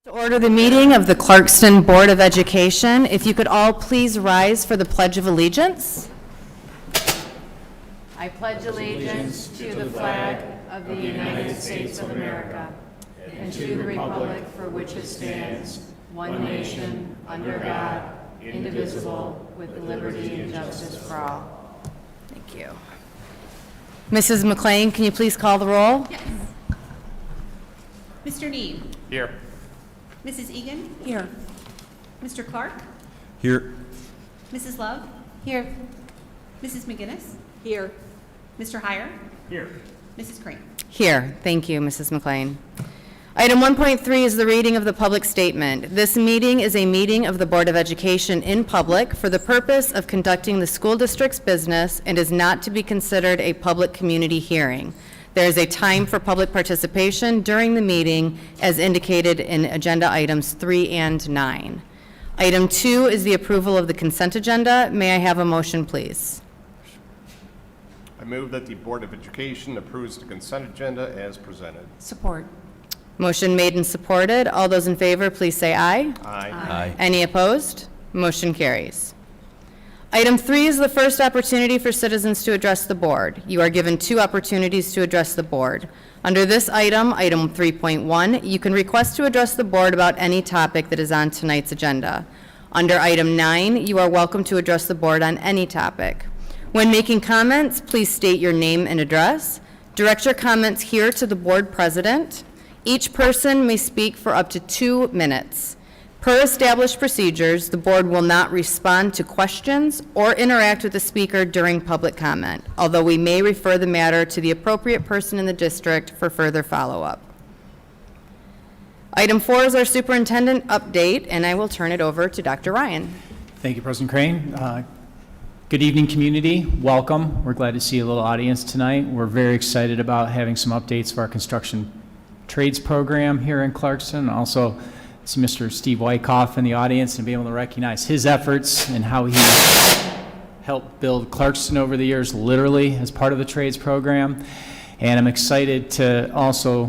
To order the meeting of the Clarkston Board of Education, if you could all please rise for the Pledge of Allegiance. I pledge allegiance to the flag of the United States of America and to the republic for which it stands, one nation, under God, indivisible, with liberty and justice for all. Thank you. Mrs. McLean, can you please call the roll? Yes. Mr. Neeb. Here. Mrs. Egan. Here. Mr. Clark. Here. Mrs. Love. Here. Mrs. McGinnis. Here. Mr. Heyer. Here. Mrs. Crane. Here. Thank you, Mrs. McLean. Item 1.3 is the reading of the public statement. This meeting is a meeting of the Board of Education in public for the purpose of conducting the school district's business and is not to be considered a public community hearing. There is a time for public participation during the meeting as indicated in agenda items 3 and 9. Item 2 is the approval of the consent agenda. May I have a motion, please? I move that the Board of Education approves the consent agenda as presented. Support. Motion made and supported. All those in favor, please say aye. Aye. Any opposed? Motion carries. Item 3 is the first opportunity for citizens to address the board. You are given 2 opportunities to address the board. Under this item, item 3.1, you can request to address the board about any topic that is on tonight's agenda. Under item 9, you are welcome to address the board on any topic. When making comments, please state your name and address. Direct your comments here to the board president. Each person may speak for up to 2 minutes. Per established procedures, the board will not respond to questions or interact with the speaker during public comment, although we may refer the matter to the appropriate person in the district for further follow-up. Item 4 is our superintendent update, and I will turn it over to Dr. Ryan. Thank you, President Crane. Good evening, community. Welcome. We're glad to see a little audience tonight. We're very excited about having some updates for our construction trades program here in Clarkston. Also, see Mr. Steve Wyckoff in the audience and be able to recognize his efforts and how he helped build Clarkston over the years, literally as part of the trades program. And I'm excited to also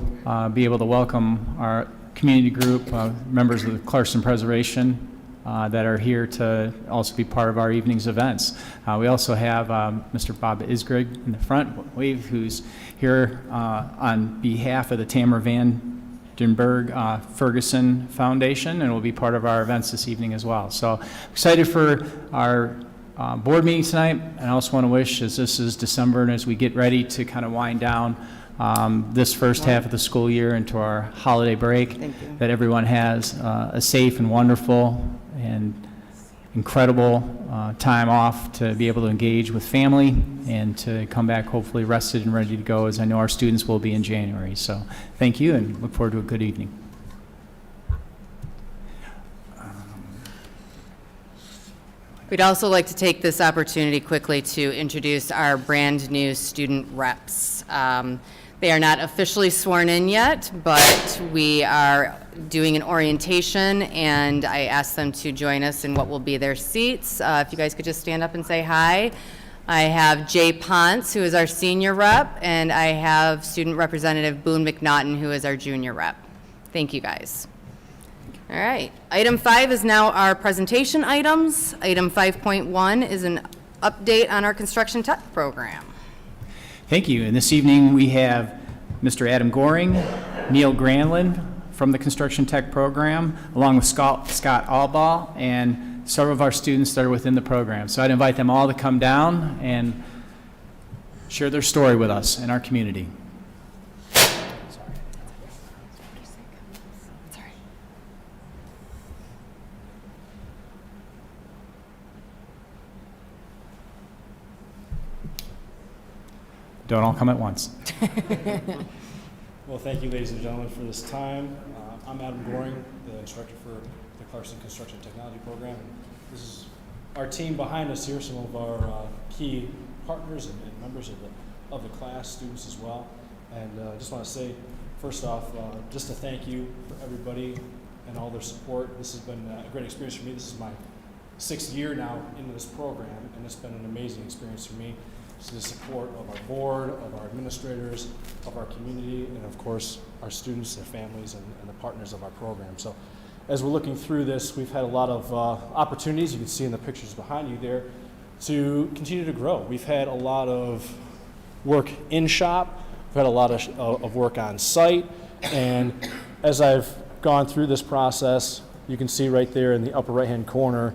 be able to welcome our community group, members of the Clarkston Preservation that are here to also be part of our evening's events. We also have Mr. Bob Isgrig in the front wave, who's here on behalf of the Tamara Vandenberg Ferguson Foundation, and will be part of our events this evening as well. So excited for our board meeting tonight, and I also want to wish, as this is December and as we get ready to kind of wind down this first half of the school year into our holiday break, that everyone has a safe and wonderful and incredible time off to be able to engage with family and to come back hopefully rested and ready to go, as I know our students will be in January. So thank you, and look forward to a good evening. We'd also like to take this opportunity quickly to introduce our brand new student reps. They are not officially sworn in yet, but we are doing an orientation, and I asked them to join us in what will be their seats. If you guys could just stand up and say hi. I have Jay Ponce, who is our senior rep, and I have student representative Boone McNaughton, who is our junior rep. Thank you, guys. All right. Item 5 is now our presentation items. Item 5.1 is an update on our construction tech program. Thank you. And this evening we have Mr. Adam Goring, Neil Granlund from the Construction Tech program, along with Scott Allball and several of our students that are within the program. So I'd invite them all to come down and share their story with us and our community. Don't all come at once. Well, thank you, ladies and gentlemen, for this time. I'm Adam Goring, the instructor for the Clarkston Construction Technology Program. This is our team behind us here, some of our key partners and members of the class, students as well. And I just want to say, first off, just to thank you for everybody and all their support. This has been a great experience for me. This is my 6th year now into this program, and it's been an amazing experience for me. to the support of our board, of our administrators, of our community, and of course, our students, their families, and the partners of our program. So as we're looking through this, we've had a lot of opportunities, you can see in the pictures behind you there, to continue to grow. We've had a lot of work in shop, we've had a lot of work on site, and as I've gone through this process, you can see right there in the upper right-hand corner,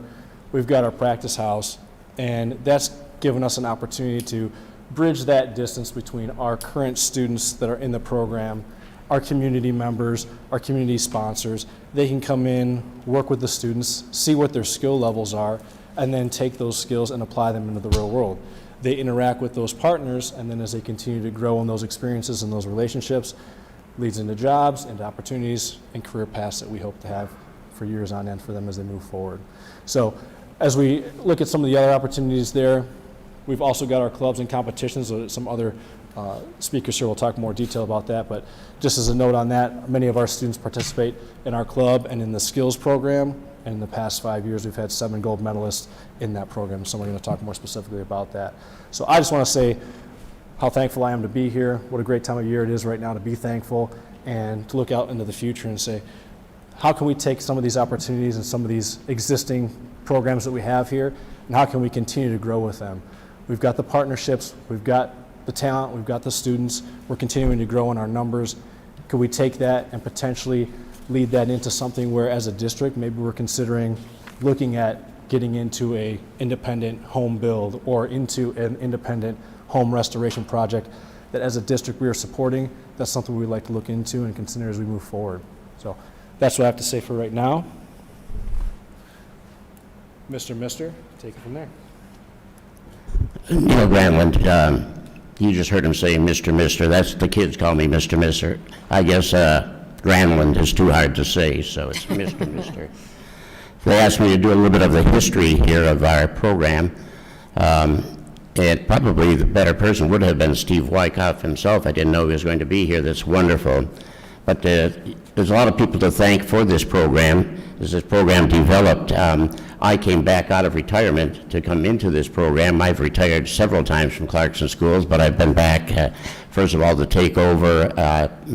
we've got our practice house, and that's given us an opportunity to bridge that distance between our current students that are in the program, our community members, our community sponsors. They can come in, work with the students, see what their skill levels are, and then take those skills and apply them into the real world. They interact with those partners, and then as they continue to grow in those experiences and those relationships, leads into jobs, into opportunities, and career paths that we hope to have for years on end for them as they move forward. So as we look at some of the other opportunities there, we've also got our clubs and competitions. Some other speakers here will talk more detail about that, but just as a note on that, many of our students participate in our club and in the skills program, and in the past 5 years we've had 7 gold medalists in that program, so we're going to talk more specifically about that. So I just want to say how thankful I am to be here, what a great time of year it is right now to be thankful, and to look out into the future and say, how can we take some of these opportunities and some of these existing programs that we have here, and how can we continue to grow with them? We've got the partnerships, we've got the talent, we've got the students, we're continuing to grow in our numbers. Could we take that and potentially lead that into something where as a district, maybe we're considering looking at getting into a independent home build or into an independent home restoration project that as a district we are supporting? That's something we'd like to look into and consider as we move forward. So that's what I have to say for right now. Mr. Take it from there. Neil Granlund, you just heard him say Mr. That's the kids call me Mr. I guess Granlund is too hard to say, so it's Mr. They asked me to do a little bit of the history here of our program. And probably the better person would have been Steve Wyckoff himself. I didn't know he was going to be here. That's wonderful. But there's a lot of people to thank for this program. As this program developed, I came back out of retirement to come into this program. I've retired several times from Clarkston Schools, but I've been back, first of all, to take over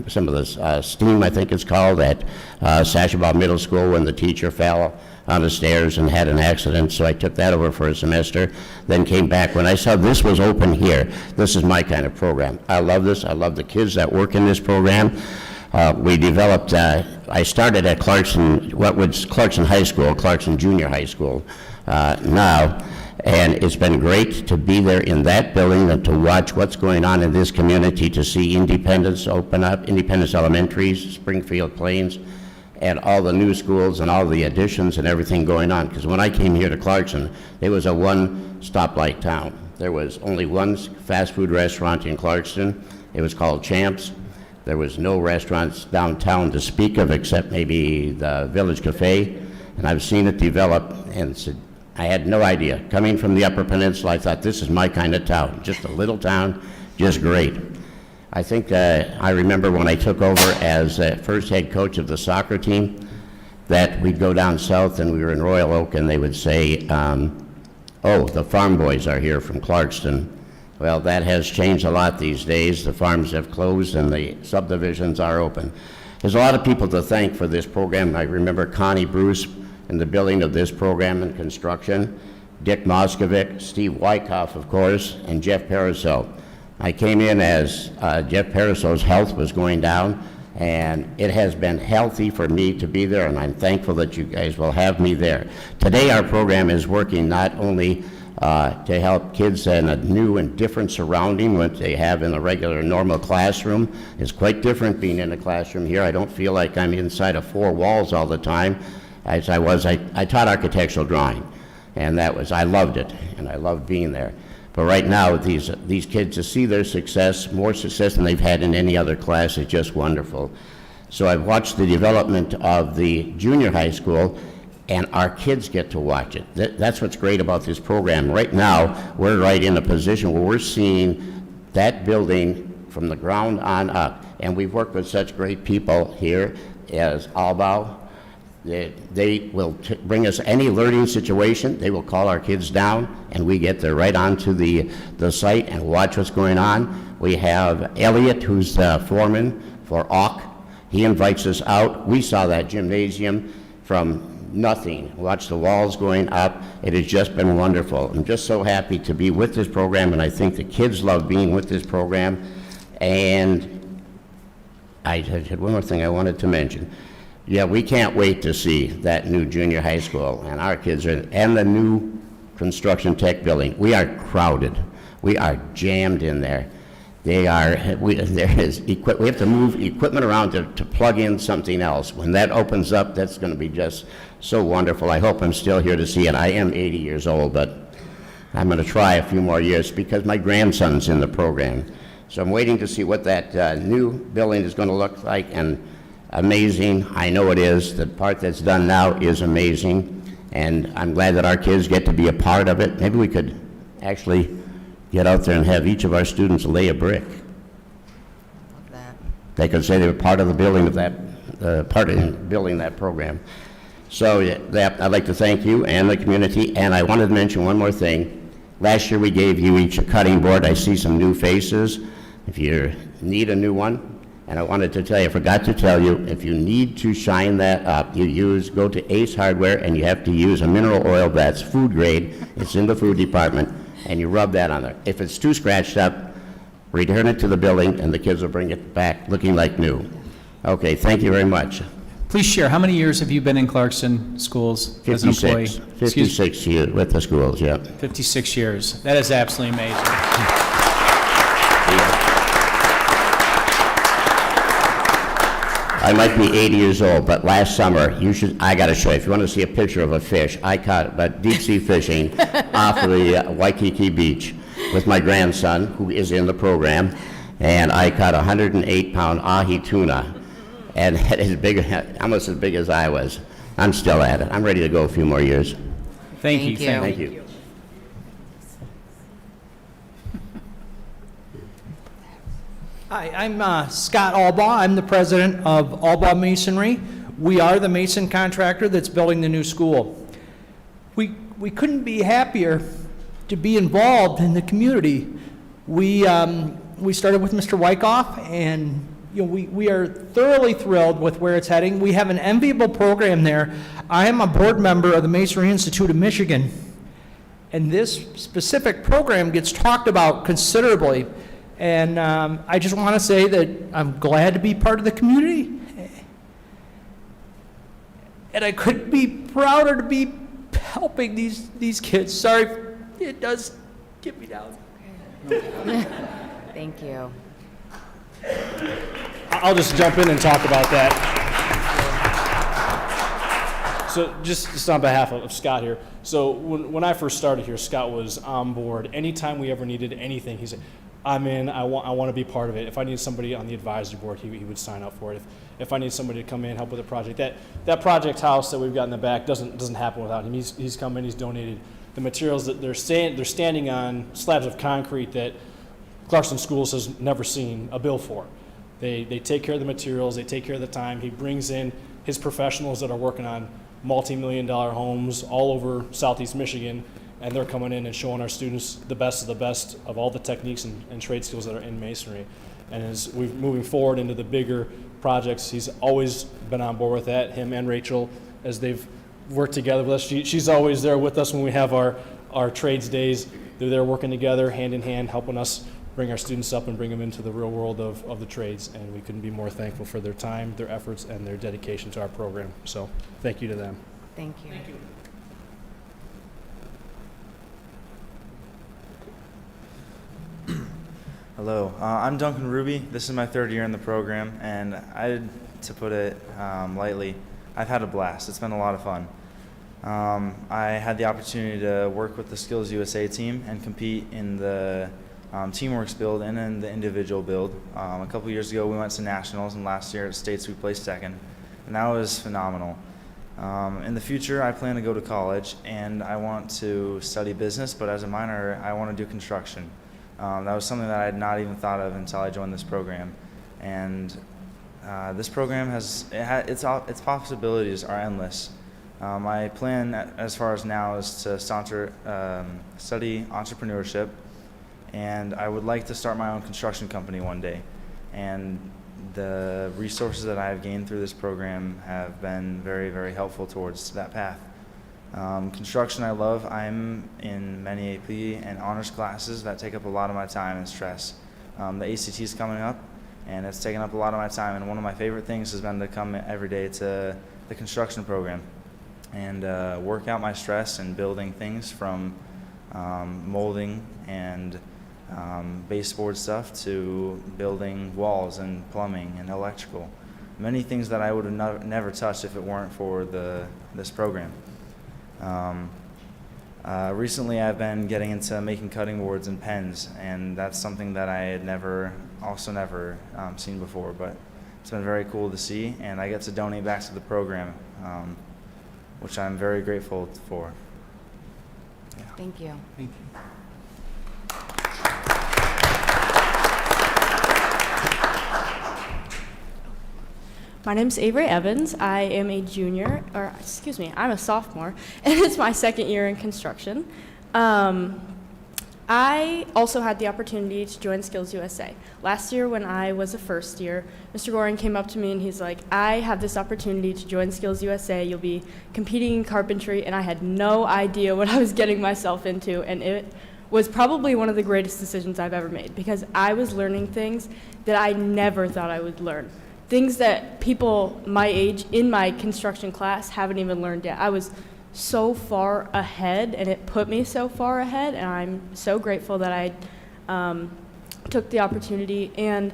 some of the STEAM, I think it's called, at Sashabaw Middle School when the teacher fell on the stairs and had an accident, so I took that over for a semester, then came back. When I saw this was open here, this is my kind of program. I love this. I love the kids that work in this program. We developed, I started at Clarkston, what was Clarkston High School, Clarkston Junior High School now, and it's been great to be there in that building and to watch what's going on in this community, to see Independence open up, Independence Elementaries, Springfield Plains, and all the new schools and all the additions and everything going on. Because when I came here to Clarkston, it was a one stoplight town. There was only one fast food restaurant in Clarkston. It was called Champs. There was no restaurants downtown to speak of except maybe the Village Cafe. And I've seen it develop, and I had no idea. Coming from the Upper Peninsula, I thought this is my kind of town. Just a little town, just great. I think I remember when I took over as first head coach of the soccer team, that we'd go down south and we were in Royal Oak and they would say, oh, the farm boys are here from Clarkston. Well, that has changed a lot these days. The farms have closed and the subdivisions are open. There's a lot of people to thank for this program. I remember Connie Bruce in the building of this program and construction, Dick Moskovic, Steve Wyckoff, of course, and Jeff Paraso. I came in as Jeff Paraso's health was going down, and it has been healthy for me to be there, and I'm thankful that you guys will have me there. Today our program is working not only to help kids in a new and different surrounding what they have in a regular normal classroom. It's quite different being in a classroom here. I don't feel like I'm inside of 4 walls all the time. As I taught architectural drawing, and I loved it, and I loved being there. But right now, these kids, to see their success, more success than they've had in any other class, is just wonderful. So I've watched the development of the junior high school, and our kids get to watch it. That's what's great about this program. Right now, we're right in a position where we're seeing that building from the ground on up. And we've worked with such great people here as Albau, They will bring us any learning situation. They will call our kids down, and we get there right onto the site and watch what's going on. We have Elliot, who's the foreman for AUK. He invites us out. We saw that gymnasium from nothing. Watch the walls going up. It has just been wonderful. I'm just so happy to be with this program, and I think the kids love being with this program. And I had one more thing I wanted to mention. Yeah, we can't wait to see that new junior high school, and our kids are, and the new construction tech building. We are crowded. We are jammed in there. We have to move equipment around to plug in something else. When that opens up, that's going to be just so wonderful. I hope I'm still here to see it. I am 80 years old, but I'm going to try a few more years because my grandson's in the program. So I'm waiting to see what that new building is going to look like, and amazing. I know it is. The part that's done now is amazing, and I'm glad that our kids get to be a part of it. Maybe we could actually get out there and have each of our students lay a brick. Love that. They could say they were part of the building of that, part in building that program. So yeah, I'd like to thank you and the community, and I wanted to mention one more thing. Last year we gave you each a cutting board. I see some new faces. If you need a new one, and I wanted to tell you, I forgot to tell you, if you need to shine that up, go to Ace Hardware, and you have to use a mineral oil that's food grade. It's in the food department, and you rub that on there. If it's too scratched up, return it to the building, and the kids will bring it back looking like new. Okay, thank you very much. Please share, how many years have you been in Clarkston Schools as an employee? 56 years with the schools, yeah. 56 years. That is absolutely amazing. I might be 80 years old, but last summer, I got to show you, if you want to see a picture of a fish, I caught deep sea fishing off of the Waikiki Beach with my grandson, who is in the program, and I caught a 108-pound ahi tuna, and it is almost as big as I was. I'm still at it. I'm ready to go a few more years. Thank you. Thank you. Hi, I'm Scott Albaugh. I'm the president of Albaugh Masonry. We are the mason contractor that's building the new school. We couldn't be happier to be involved in the community. We started with Mr. Wyckoff, and we are thoroughly thrilled with where it's heading. We have an enviable program there. I am a board member of the Masonry Institute of Michigan, and this specific program gets talked about considerably. And I just want to say that I'm glad to be part of the community. And I couldn't be prouder to be helping these kids. Sorry, it does get me down. Thank you. I'll just jump in and talk about that. So just on behalf of Scott here. So when I first started here, Scott was on board. Anytime we ever needed anything, he said, I'm in, I want to be part of it. If I need somebody on the advisory board, he would sign up for it. If I need somebody to come in and help with a project, that project house that we've got in the back doesn't happen without him. He's come in, he's donated the materials that they're standing on slabs of concrete that Clarkston Schools has never seen a bill for. They take care of the materials, they take care of the time. He brings in his professionals that are working on multi-million-dollar homes all over Southeast Michigan, and they're coming in and showing our students the best of all the techniques and trade skills that are in masonry. And as we're moving forward into the bigger projects, he's always been on board with that, him and Rachel, as they've worked together with us. She's always there with us when we have our trades days. They're there working together, hand in hand, helping us bring our students up and bring them into the real world of the trades. And we couldn't be more thankful for their time, their efforts, and their dedication to our program. So thank you to them. Thank you. Thank you. Hello, I'm Duncan Ruby. This is my third year in the program, and to put it lightly, I've had a blast. It's been a lot of fun. I had the opportunity to work with the Skills USA team and compete in the Teamworks build and in the individual build. A couple years ago, we went to nationals, and last year at states we placed second, and that was phenomenal. In the future, I plan to go to college, and I want to study business, but as a minor, I want to do construction. That was something that I had not even thought of until I joined this program. And this program its possibilities are endless. My plan as far as now is to study entrepreneurship, and I would like to start my own construction company one day. And the resources that I have gained through this program have been very, very helpful towards that path. Construction I love. I'm in many AP and honors classes that take up a lot of my time and stress. The ACT is coming up, and it's taken up a lot of my time, and one of my favorite things has been to come every day to the construction program and work out my stress in building things from molding and baseboard stuff to building walls and plumbing and electrical. Many things that I would have never touched if it weren't for this program. Recently I've been getting into making cutting boards and pens, and that's something that I had never seen before, but it's been very cool to see, and I get to donate back to the program, which I'm very grateful for. Thank you. Thank you. My name's Avery Evans. I am a junior, or excuse me, I'm a sophomore, and it's my second year in construction. I also had the opportunity to join Skills USA. Last year when I was a first year, Mr. Goring came up to me and he's like, I have this opportunity to join Skills USA. You'll be competing in carpentry, and I had no idea what I was getting myself into, and it was probably one of the greatest decisions I've ever made, because I was learning things that I never thought I would learn. Things that people my age in my construction class haven't even learned yet. I was so far ahead, and it put me so far ahead, and I'm so grateful that I took the opportunity. And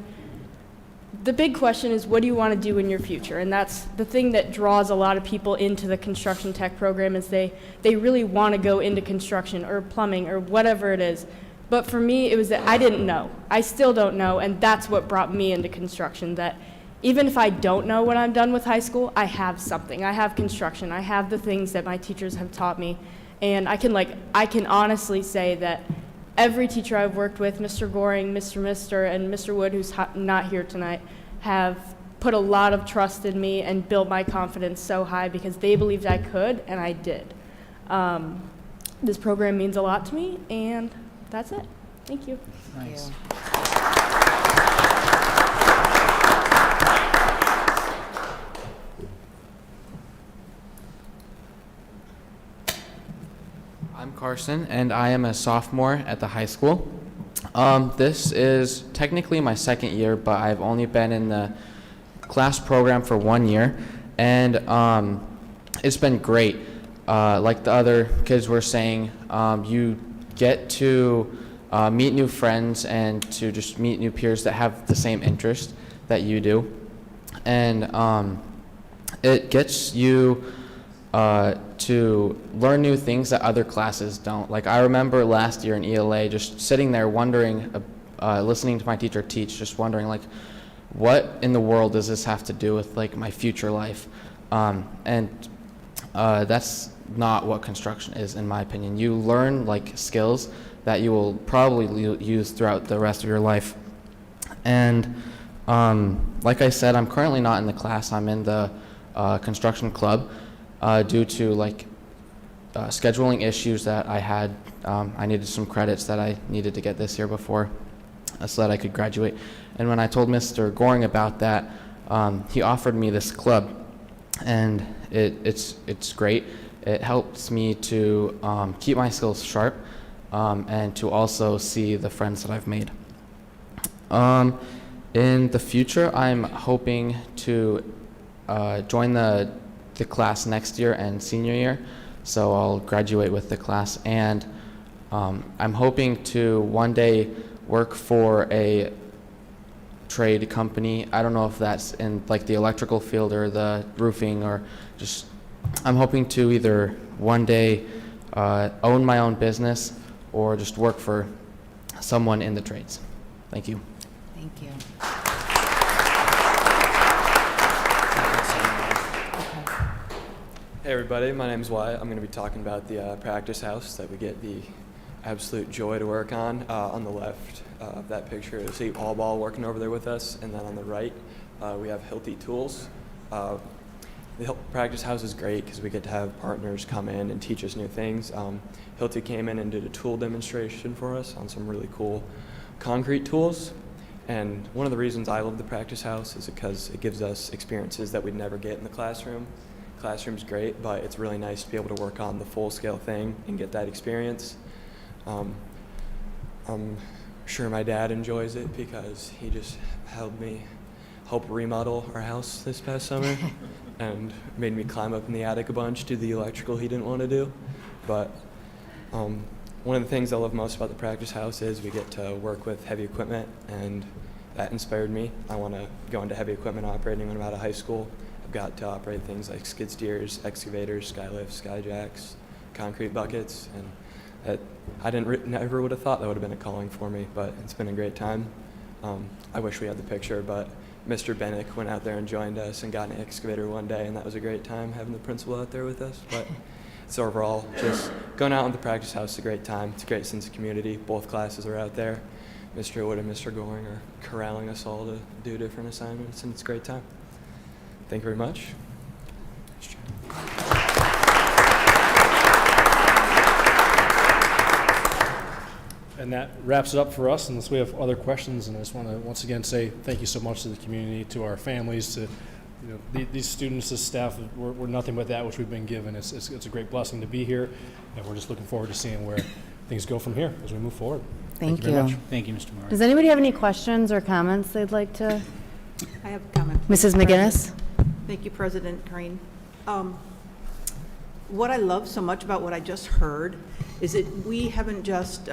the big question is, what do you want to do in your future? And that's the thing that draws a lot of people into the construction tech program, is they really want to go into construction or plumbing or whatever it is. But for me, it was that I didn't know. I still don't know, and that's what brought me into construction, that even if I don't know when I'm done with high school, I have something. I have construction. I have the things that my teachers have taught me. And I can honestly say that every teacher I've worked with, Mr. Goring, Mr. and Mr. Wood, who's not here tonight, have put a lot of trust in me and built my confidence so high because they believed I could, and I did. This program means a lot to me, and that's it. Thank you. Nice. I'm Carson, and I am a sophomore at the high school. This is technically my second year, but I've only been in the class program for 1 year, and it's been great. Like the other kids were saying, you get to meet new friends and to just meet new peers that have the same interest that you do, and it gets you to learn new things that other classes don't. Like, I remember last year in ELA just sitting there wondering, listening to my teacher teach, just wondering, like, what in the world does this have to do with, like, my future life? And that's not what construction is, in my opinion. You learn, like, skills that you will probably use throughout the rest of your life. And like I said, I'm currently not in the class. I'm in the construction club. Due to scheduling issues that I had. I needed some credits that I needed to get this year before so that I could graduate. And when I told Mr. Goring about that, he offered me this club, and it's great. It helps me to keep my skills sharp and to also see the friends that I've made. In the future, I'm hoping to join the class next year and senior year, so I'll graduate with the class, and I'm hoping to one day work for a trade company. I don't know if that's in like the electrical field or the roofing, or just I'm hoping to either one day own my own business or just work for someone in the trades. Thank you. Thank you. Hey everybody, my name is Wyatt. I'm going to be talking about the practice house that we get the absolute joy to work on. On the left of that picture, you'll see All Ball working over there with us, and then on the right, we have Hilti Tools. The practice house is great because we get to have partners come in and teach us new things. Hilti came in and did a tool demonstration for us on some really cool concrete tools. And one of the reasons I love the practice house is because it gives us experiences that we'd never get in the classroom. Classroom's great, but it's really nice to be able to work on the full-scale thing and get that experience. I'm sure my dad enjoys it because he just helped me help remodel our house this past summer and made me climb up in the attic a bunch, do the electrical he didn't want to do. But one of the things I love most about the practice house is we get to work with heavy equipment, and that inspired me. I want to go into heavy equipment operating when I'm out of high school. I've got to operate things like skid steers, excavators, skylifts, skyjacks, concrete buckets, and never would have thought that would have been a calling for me, but it's been a great time. I wish we had the picture, but Mr. Bennick went out there and joined us and got an excavator one day, and that was a great time having the principal out there with us. But it's overall just going out in the practice house is a great time. It's a great sense of community. Both classes are out there. Mr. Wood and Mr. Goring are corralling us all to do different assignments, and it's a great time. Thank you very much. And that wraps it up for us, unless we have other questions. And I just want to once again say thank you so much to the community, to our families, to these students, this staff. We're nothing but that which we've been given. It's a great blessing to be here, and we're just looking forward to seeing where things go from here as we move forward. Thank you very much. Thank you, Mr. Moore. Does anybody have any questions or comments they'd like to? I have a comment. Mrs. McGinnis? Thank you, President Green. What I love so much about what I just heard is that we haven't just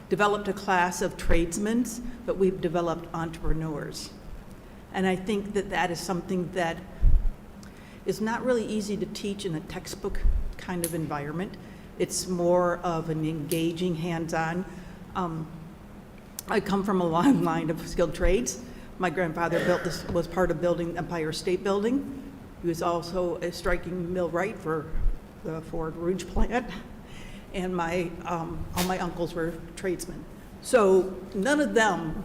developed a class of tradesmen, but we've developed entrepreneurs. And I think that that is something that is not really easy to teach in a textbook kind of environment. It's more of an engaging, hands-on. I come from a long line of skilled trades. My grandfather was part of building Empire State Building. He was also a striking millwright for the Ford Rouge plant. And all my uncles were tradesmen. So none of them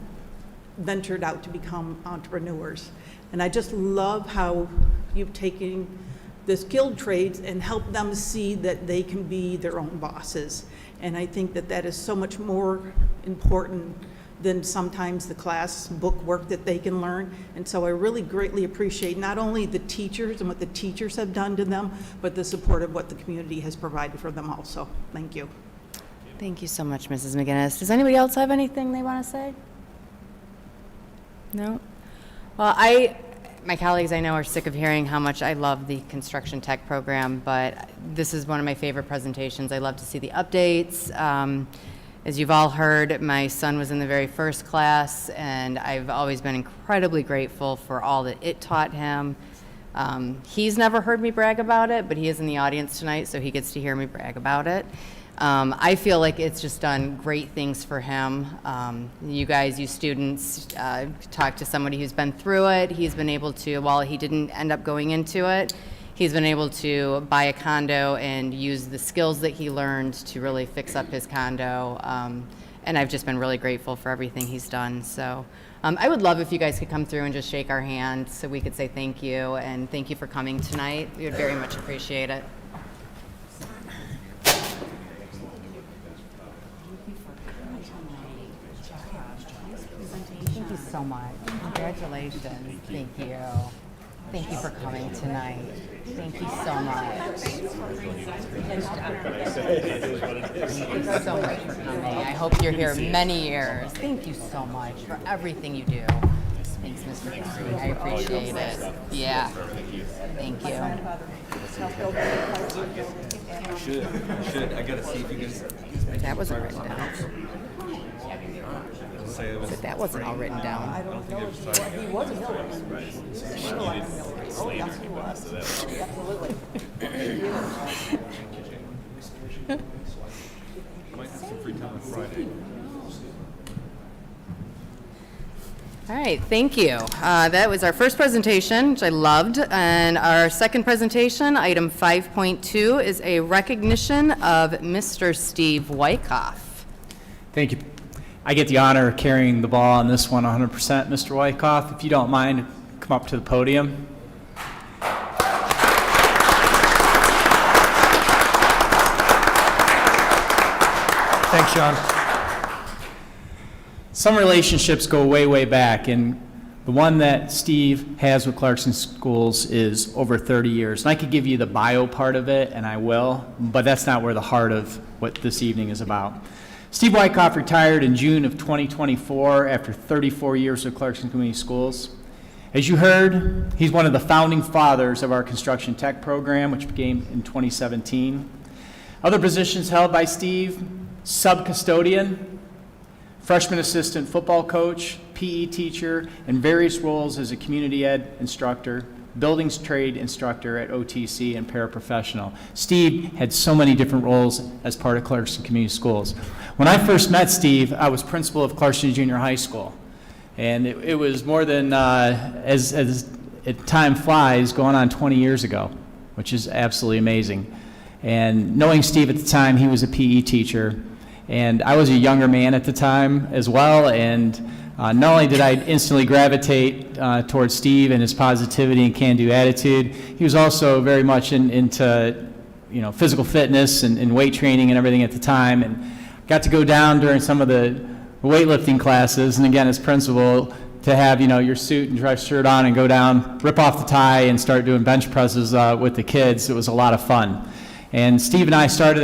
ventured out to become entrepreneurs. And I just love how you've taken the skilled trades and helped them see that they can be their own bosses. And I think that that is so much more important than sometimes the class book work that they can learn. And so I really greatly appreciate not only the teachers and what the teachers have done to them, but the support of what the community has provided for them also. Thank you. Thank you so much, Mrs. McGinnis. Does anybody else have anything they want to say? No? Well, my colleagues I know are sick of hearing how much I love the construction tech program, but this is one of my favorite presentations. I love to see the updates. As you've all heard, my son was in the very first class, and I've always been incredibly grateful for all that it taught him. He's never heard me brag about it, but he is in the audience tonight, so he gets to hear me brag about it. I feel like it's just done great things for him. You guys, you students, talk to somebody who's been through it. He's been able to, while he didn't end up going into it, he's been able to buy a condo and use the skills that he learned to really fix up his condo. And I've just been really grateful for everything he's done. So I would love if you guys could come through and just shake our hand so we could say thank you, and thank you for coming tonight. We would very much appreciate it. Thank you so much. Congratulations. Thank you. Thank you for coming tonight. Thank you so much. Thank you so much for coming. I hope you're here many years. Thank you so much for everything you do. Thanks, Mr. Curry. I appreciate it. Yeah. Thank you. Should. I gotta see if you can. That wasn't written down. That wasn't all written down. I don't think it was. He was a millwright. Oh, yes, he was. Absolutely. Might have some free time on Friday. All right, thank you. That was our first presentation, which I loved. And our second presentation, item 5.2, is a recognition of Mr. Steve Wyckoff. Thank you. I get the honor of carrying the ball on this one 100%. Mr. Wyckoff, if you don't mind, come up to the podium. Thanks, Sean. Some relationships go way, way back, and the one that Steve has with Clarkston Schools is over 30 years. And I could give you the bio part of it, and I will, but that's not where the heart of what this evening is about. Steve Wyckoff retired in June of 2024 after 34 years with Clarkston Community Schools. As you heard, he's one of the founding fathers of our construction tech program, which began in 2017. Other positions held by Steve: sub-custodian, freshman assistant football coach, PE teacher, and various roles as a community ed instructor, buildings trade instructor at OTC, and paraprofessional. Steve had so many different roles as part of Clarkston Community Schools. When I first met Steve, I was principal of Clarkston Junior High School. And it was more than, as time flies, going on 20 years ago, which is absolutely amazing. And knowing Steve at the time, he was a PE teacher. And I was a younger man at the time as well, and not only did I instantly gravitate towards Steve and his positivity and can-do attitude, he was also very much into physical fitness and weight training and everything at the time, and got to go down during some of the weightlifting classes, and again as principal, to have your suit and dress shirt on and go down, rip off the tie, and start doing bench presses with the kids. It was a lot of fun. And Steve and I started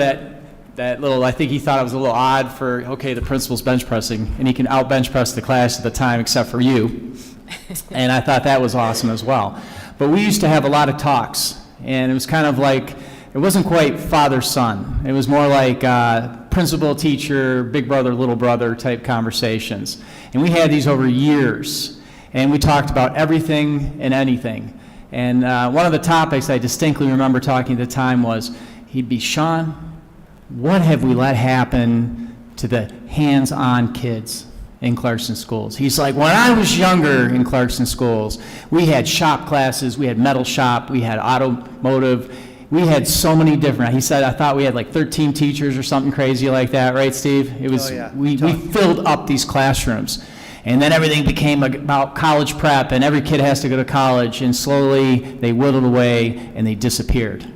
that little, I think he thought it was a little odd for, okay, the principal's bench pressing, and he can out bench press the class at the time except for you. And I thought that was awesome as well. But we used to have a lot of talks, and it was kind of like, it wasn't quite father-son. It was more like principal, teacher, big brother, little brother type conversations. And we had these over years, and we talked about everything and anything. And one of the topics I distinctly remember talking at the time was, he'd be, Sean, what have we let happen to the hands-on kids in Clarkston Schools? He's like, when I was younger in Clarkston Schools, we had shop classes, we had metal shop, we had automotive, we had so many different, he said, I thought we had like 13 teachers or something crazy like that, right, Steve? It was, we filled up these classrooms. And then everything became about college prep, and every kid has to go to college, and slowly they whittled away and they disappeared.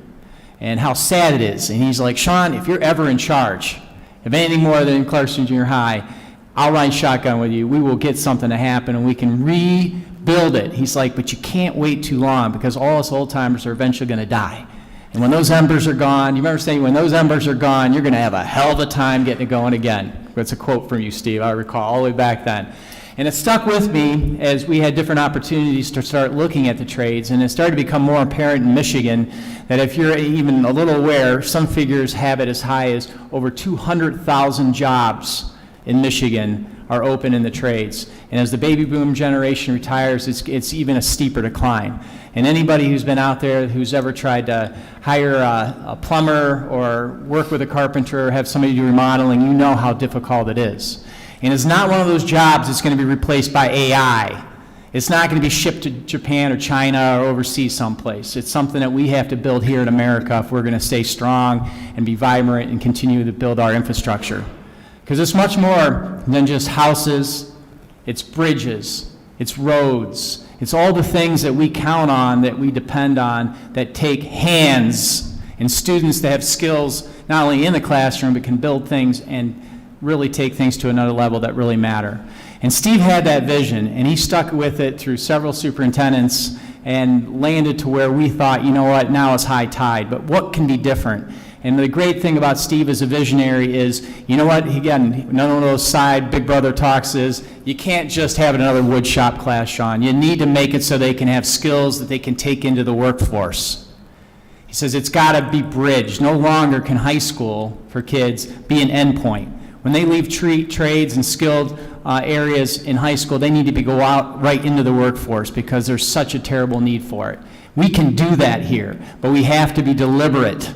And how sad it is. And he's like, Sean, if you're ever in charge of anything more than Clarkston Junior High, I'll ride shotgun with you. We will get something to happen, and we can rebuild it. He's like, but you can't wait too long, because all us old timers are eventually going to die. And when those embers are gone, you remember saying, when those embers are gone, you're going to have a hell of a time getting it going again. That's a quote from you, Steve, I recall, all the way back then. And it stuck with me as we had different opportunities to start looking at the trades, and it started to become more apparent in Michigan that if you're even a little aware, some figures have it as high as over 200,000 jobs in Michigan are open in the trades. And as the baby boom generation retires, it's even a steeper decline. And anybody who's been out there who's ever tried to hire a plumber or work with a carpenter or have somebody do remodeling, you know how difficult it is. And it's not one of those jobs that's going to be replaced by AI. It's not going to be shipped to Japan or China or overseas someplace. It's something that we have to build here in America if we're going to stay strong and be vibrant and continue to build our infrastructure. Because it's much more than just houses, it's bridges, it's roads, it's all the things that we count on, that we depend on, that take hands and students that have skills not only in the classroom but can build things and really take things to another level that really matter. And Steve had that vision, and he stuck with it through several superintendents and landed to where we thought, you know what, now it's high tide, but what can be different? And the great thing about Steve as a visionary is, you know what, again, none of those side big brother talks is, you can't just have another wood shop class, Sean. You need to make it so they can have skills that they can take into the workforce. He says it's got to be bridged. No longer can high school for kids be an endpoint. When they leave trades and skilled areas in high school, they need to go out right into the workforce because there's such a terrible need for it. We can do that here, but we have to be deliberate.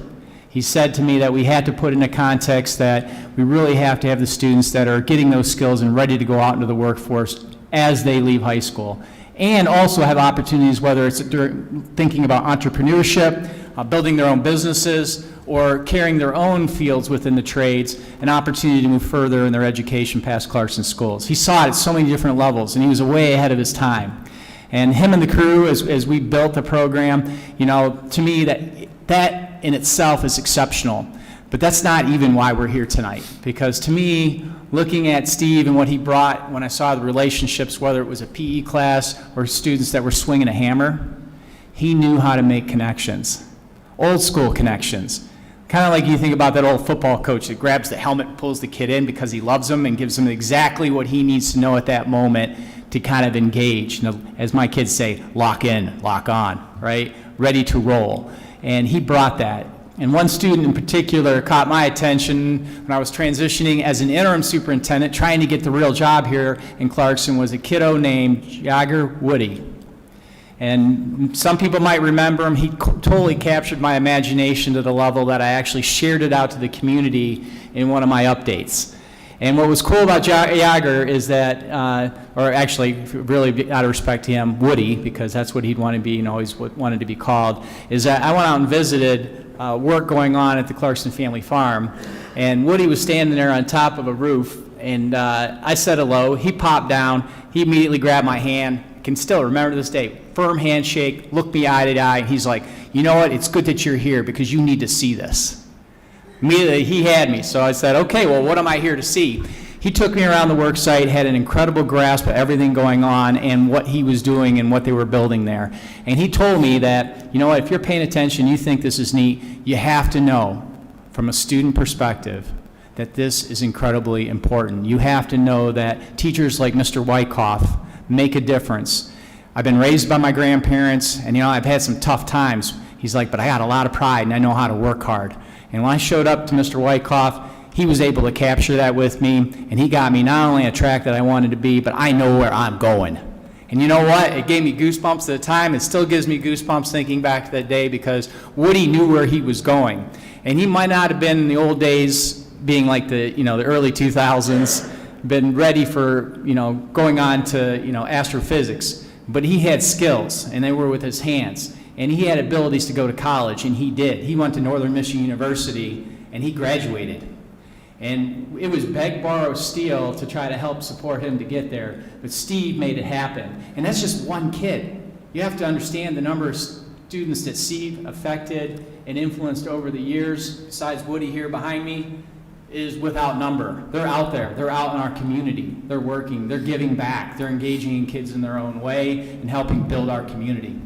He said to me that we had to put in a context that we really have to have the students that are getting those skills and ready to go out into the workforce as they leave high school. And also have opportunities, whether it's thinking about entrepreneurship, building their own businesses, or carrying their own fields within the trades, an opportunity to move further in their education past Clarkston schools. He saw it at so many different levels, and he was way ahead of his time. And him and the crew, as we built the program, you know, to me, that in itself is exceptional. But that's not even why we're here tonight. Because to me, looking at Steve and what he brought when I saw the relationships, whether it was a PE class or students that were swinging a hammer, he knew how to make connections, old school connections. Kind of like you think about that old football coach that grabs the helmet and pulls the kid in because he loves him and gives him exactly what he needs to know at that moment to kind of engage. You know, as my kids say, lock in, lock on, right? Ready to roll. And he brought that. And one student in particular caught my attention when I was transitioning as an interim superintendent, trying to get the real job here in Clarkston, was a kiddo named Jagger Woody. And some people might remember him. He totally captured my imagination to the level that I actually shared it out to the community in one of my updates. And what was cool about Jagger is that, or actually, really out of respect to him, Woody, because that's what he'd want to be and always wanted to be called, is that I went out and visited work going on at the Clarkston family farm, and Woody was standing there on top of a roof, and I said hello. He popped down. He immediately grabbed my hand. I can still remember to this day, firm handshake, looked me eye to eye, and he's like, you know what, it's good that you're here because you need to see this. Immediately, he had me, so I said, okay, well, what am I here to see? He took me around the work site, had an incredible grasp of everything going on and what he was doing and what they were building there. And he told me that, you know what, if you're paying attention, you think this is neat, you have to know from a student perspective that this is incredibly important. You have to know that teachers like Mr. Wyckoff make a difference. I've been raised by my grandparents, and, you know, I've had some tough times. He's like, but I got a lot of pride, and I know how to work hard. And when I showed up to Mr. Wyckoff, he was able to capture that with me, and he got me not only on a track that I wanted to be, but I know where I'm going. And you know what? It gave me goosebumps at the time. It still gives me goosebumps thinking back to that day because Woody knew where he was going. And he might not have been in the old days being like the early 2000s, been ready for, going on to, astrophysics. But he had skills, and they were with his hands. And he had abilities to go to college, and he did. He went to Northern Michigan University, and he graduated. And it was beg, borrow, steal to try to help support him to get there. But Steve made it happen. And that's just one kid. You have to understand the number of students that Steve affected and influenced over the years, besides Woody here behind me, is without number. They're out there. They're out in our community. They're working. They're giving back. They're engaging in kids in their own way and helping build our community.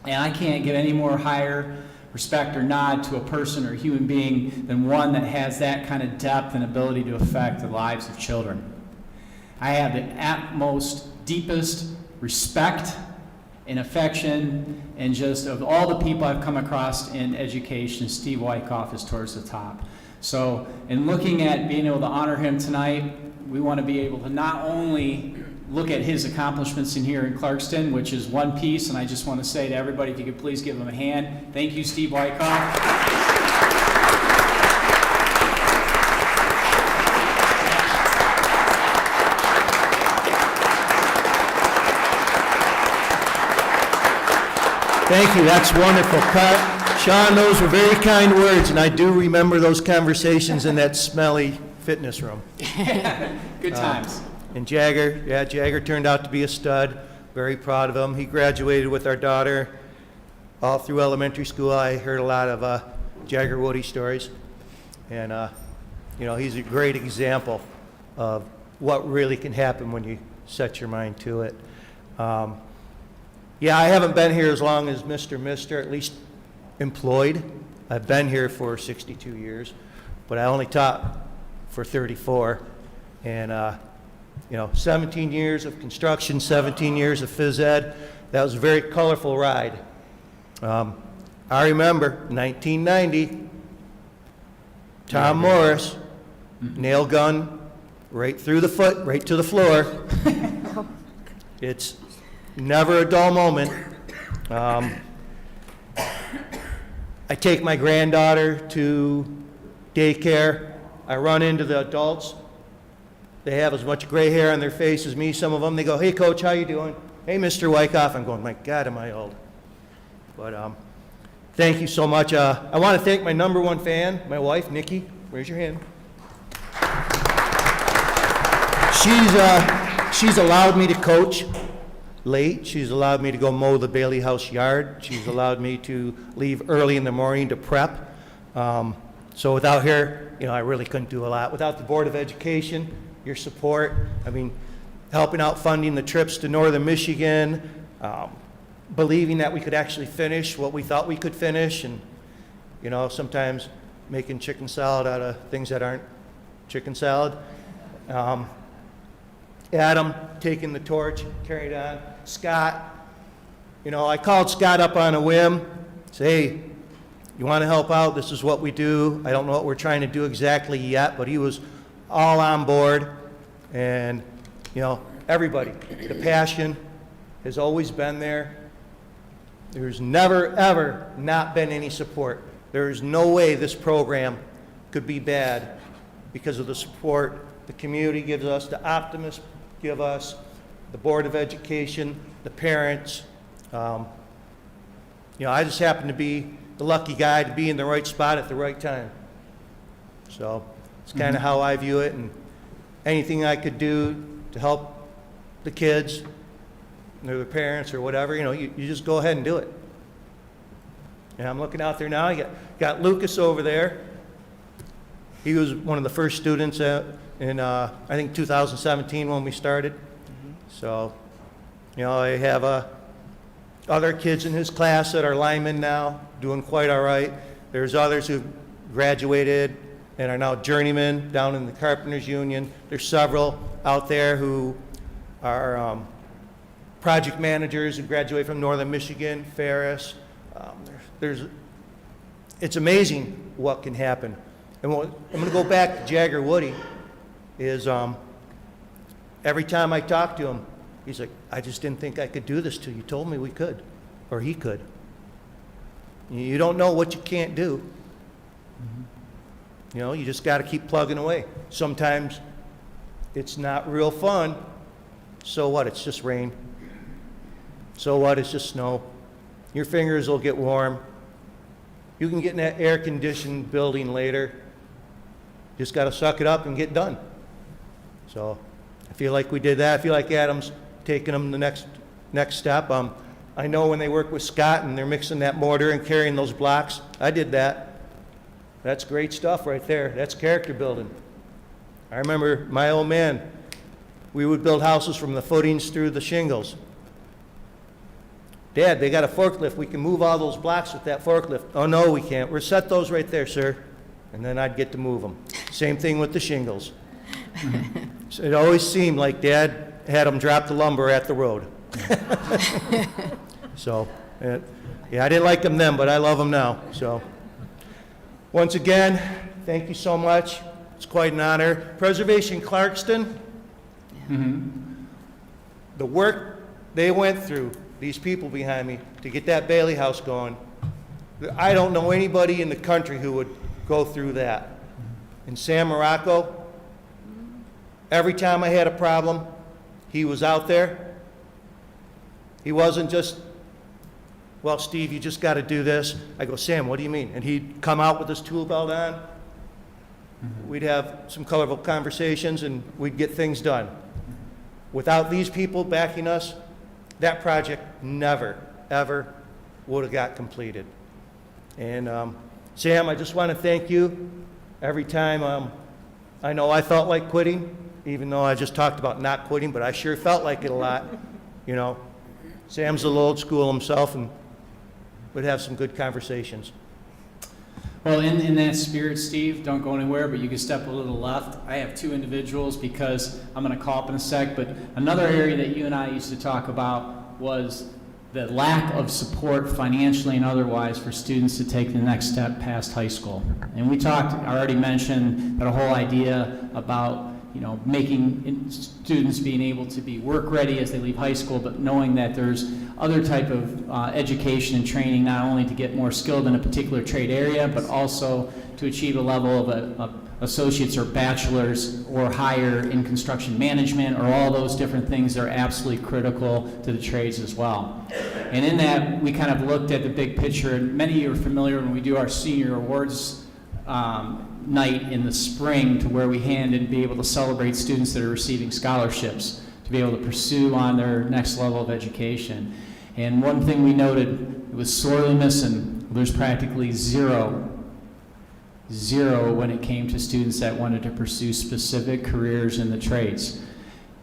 And I can't give any more higher respect or nod to a person or human being than one that has that kind of depth and ability to affect the lives of children. I have the utmost, deepest respect and affection, and just of all the people I've come across in education, Steve Wyckoff is towards the top. So in looking at being able to honor him tonight, we want to be able to not only look at his accomplishments in here in Clarkston, which is one piece, and I just want to say to everybody, if you could please give him a hand. Thank you, Steve Wyckoff. Thank you, that's wonderful. Sean, those were very kind words, and I do remember those conversations in that smelly fitness room. Good times. And Jagger turned out to be a stud. Very proud of him. He graduated with our daughter. All through elementary school, I heard a lot of Jagger Woody stories. And, he's a great example of what really can happen when you set your mind to it. I haven't been here as long as Mr., at least employed. I've been here for 62 years, but I only taught for 34. And, 17 years of construction, 17 years of phys ed. That was a very colorful ride. I remember 1990, Tom Morris, nail gun, right through the foot, right to the floor. It's never a dull moment. I take my granddaughter to daycare. I run into the adults. They have as much gray hair on their face as me, some of them. They go, "Hey, Coach, how you doing?" "Hey, Mr. Wyckoff." I'm going, "My God, am I old." But thank you so much. I want to thank my number one fan, my wife, Nikki. Raise your hand. She's allowed me to coach late. She's allowed me to go mow the Bailey House yard. She's allowed me to leave early in the morning to prep. So without her, I really couldn't do a lot. Without the Board of Education, your support, helping out funding the trips to northern Michigan, believing that we could actually finish what we thought we could finish, and, sometimes making chicken salad out of things that aren't chicken salad. Adam taking the torch, carried on. Scott, I called Scott up on a whim, say, "Hey, you want to help out? This is what we do. I don't know what we're trying to do exactly yet," but he was all on board. And, everybody, the passion has always been there. There's never, ever not been any support. There's no way this program could be bad because of the support the community gives us, the optimists give us, the Board of Education, the parents. I just happen to be the lucky guy to be in the right spot at the right time. So it's kind of how I view it, and anything I could do to help the kids, or their parents, or whatever, you just go ahead and do it. And I'm looking out there now. You got Lucas over there. He was one of the first students in I think 2017 when we started. So, I have other kids in his class that are linemen now, doing quite all right. There's others who've graduated and are now journeymen down in the Carpenters Union. There's several out there who are project managers who graduate from Northern Michigan, Ferris. It's amazing what can happen. And I'm going to go back to Jagger Woody, is every time I talk to him, he's like, "I just didn't think I could do this till you told me we could, or he could." You don't know what you can't do. You just got to keep plugging away. Sometimes it's not real fun. So what? It's just rain. So what? It's just snow. Your fingers will get warm. You can get in that air-conditioned building later. Just got to suck it up and get done. So I feel like we did that. I feel like Adam's taking them the next step. I know when they work with Scott and they're mixing that mortar and carrying those blocks, I did that. That's great stuff right there. That's character building. I remember my old man, we would build houses from the footings through the shingles. "Dad, they got a forklift. We can move all those blocks with that forklift." "Oh, no, we can't. We're set those right there, sir." And then I'd get to move them. Same thing with the shingles. So it always seemed like Dad had them drop the lumber at the road. So, yeah, I didn't like them then, but I love them now. So, once again, thank you so much. It's quite an honor. Preservation Clarkston, the work they went through, these people behind me, to get that Bailey House going, I don't know anybody in the country who would go through that. And Sam Morocco, every time I had a problem, he was out there. He wasn't just, "Well, Steve, you just got to do this." I go, "Sam, what do you mean?" And he'd come out with his tool belt on. We'd have some colorful conversations, and we'd get things done. Without these people backing us, that project never, ever would have got completed. And Sam, I just want to thank you. Every time I know I felt like quitting, even though I just talked about not quitting, but I sure felt like it a lot. Sam's a little old school himself, and would have some good conversations. Well, in that spirit, Steve, don't go anywhere, but you can step a little left. I have two individuals because I'm going to call up in a sec, but another area that you and I used to talk about was the lack of support financially and otherwise for students to take the next step past high school. And I already mentioned that whole idea about making students being able to be work ready as they leave high school, but knowing that there's other type of education and training, not only to get more skilled in a particular trade area, but also to achieve a level of associates or bachelor's or higher in construction management, or all those different things that are absolutely critical to the trades as well. And in that, we kind of looked at the big picture, and many of you are familiar when we do our senior awards night in the spring, to where we hand and be able to celebrate students that are receiving scholarships to be able to pursue on their next level of education. And one thing we noted, it was sorely missing. There's practically zero when it came to students that wanted to pursue specific careers in the trades.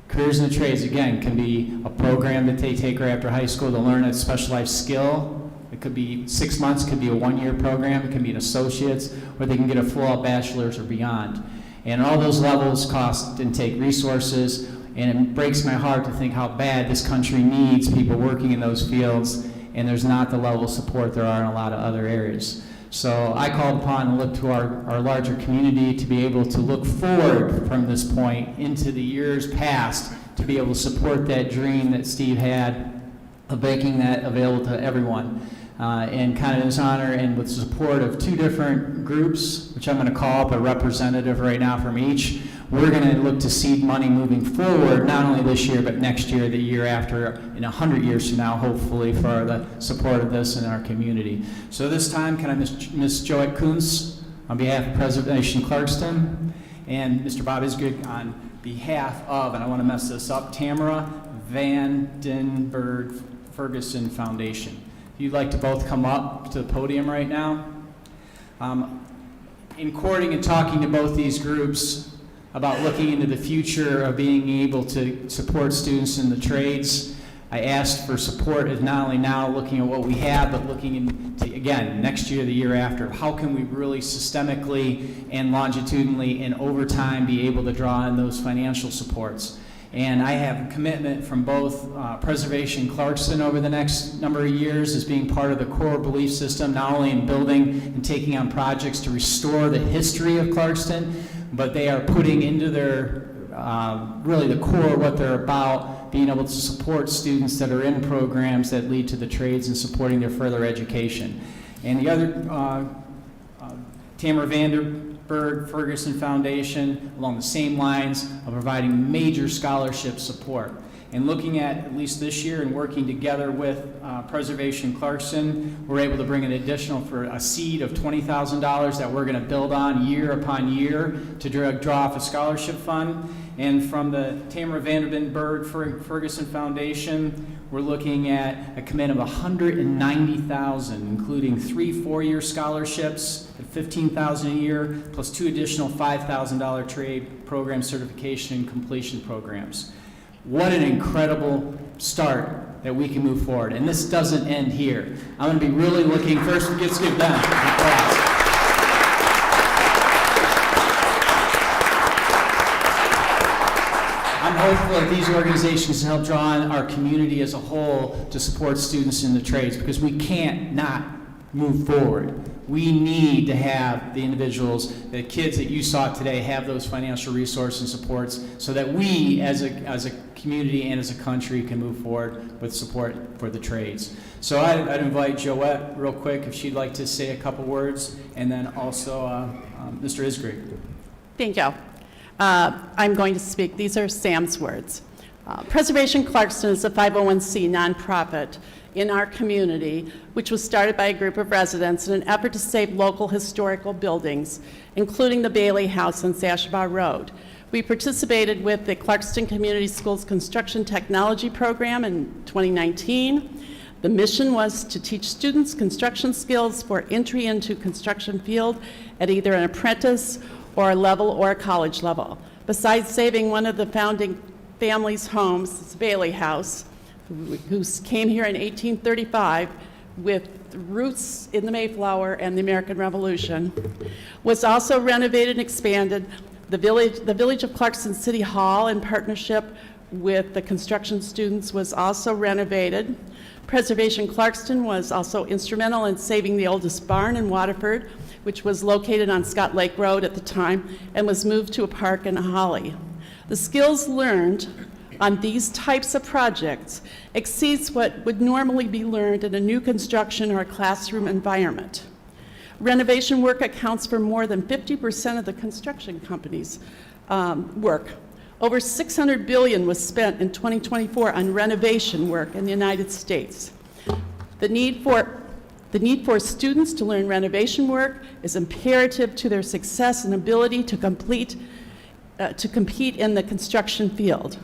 Careers in the trades, again, can be a program that they take right after high school to learn a specialized skill. It could be 6 months, could be a one-year program, it can be an associate's, or they can get a full-out bachelor's or beyond. And all those levels cost and take resources, and it breaks my heart to think how bad this country needs people working in those fields, and there's not the level of support there are in a lot of other areas. So I called upon and looked to our larger community to be able to look forward from this point into the years past, to be able to support that dream that Steve had of making that available to everyone. And kind of in his honor, and with support of two different groups, which I'm going to call up a representative right now from each, we're going to look to seed money moving forward, not only this year, but next year, the year after, in 100 years from now, hopefully, for the support of this in our community. So this time, can I Ms. Joette Kuntz on behalf of Preservation Clarkston, and Mr. Bob Isgrig on behalf of, and I want to mess this up, Tamara Vandenberg Ferguson Foundation. If you'd like to both come up to the podium right now. In courting and talking to both these groups about looking into the future of being able to support students in the trades, I asked for support of not only now looking at what we have, but looking into, again, next year, the year after, how can we really systemically and longitudinally and over time be able to draw in those financial supports. And I have a commitment from both Preservation Clarkston over the next number of years as being part of the core belief system, not only in building and taking on projects to restore the history of Clarkston, but they are putting into their, really the core of what they're about, being able to support students that are in programs that lead to the trades and supporting their further education. And the other, Tamara Vandenberg Ferguson Foundation, along the same lines of providing major scholarship support. And looking at least this year and working together with Preservation Clarkston, we're able to bring an additional for a seed of $20,000 that we're going to build on year upon year to draw off a scholarship fund. And from the Tamara Vandenberg Ferguson Foundation, we're looking at a commitment of $190,000, including 3 4-year scholarships at $15,000 a year, plus 2 additional $5,000 trade program certification and completion programs. What an incredible start that we can move forward. And this doesn't end here. I'm going to be really looking, first, let's give them applause. I'm hopeful that these organizations can help draw on our community as a whole to support students in the trades, because we can't not move forward. We need to have the individuals, the kids that you saw today, have those financial resources and supports so that we as a community and as a country can move forward with support for the trades. So I'd invite Joette real quick if she'd like to say a couple words, and then also Mr. Isgrig. Thank you. I'm going to speak. These are Sam's words. Preservation Clarkston is a 501c nonprofit in our community, which was started by a group of residents in an effort to save local historical buildings, including the Bailey House on Sashabaw Road. We participated with the Clarkston Community Schools Construction Technology Program in 2019. The mission was to teach students construction skills for entry into construction field at either an apprentice or a level or a college level. Besides saving one of the founding family's homes, this Bailey House, who came here in 1835 with roots in the Mayflower and the American Revolution, was also renovated and expanded. The village of Clarkston City Hall, in partnership with the construction students, was also renovated. Preservation Clarkston was also instrumental in saving the oldest barn in Waterford, which was located on Scott Lake Road at the time and was moved to a park in Holly. The skills learned on these types of projects exceeds what would normally be learned in a new construction or a classroom environment. Renovation work accounts for more than 50% of the construction company's work. Over $600 billion was spent in 2024 on renovation work in the United States. The need for students to learn renovation work is imperative to their success and ability to compete in the construction field.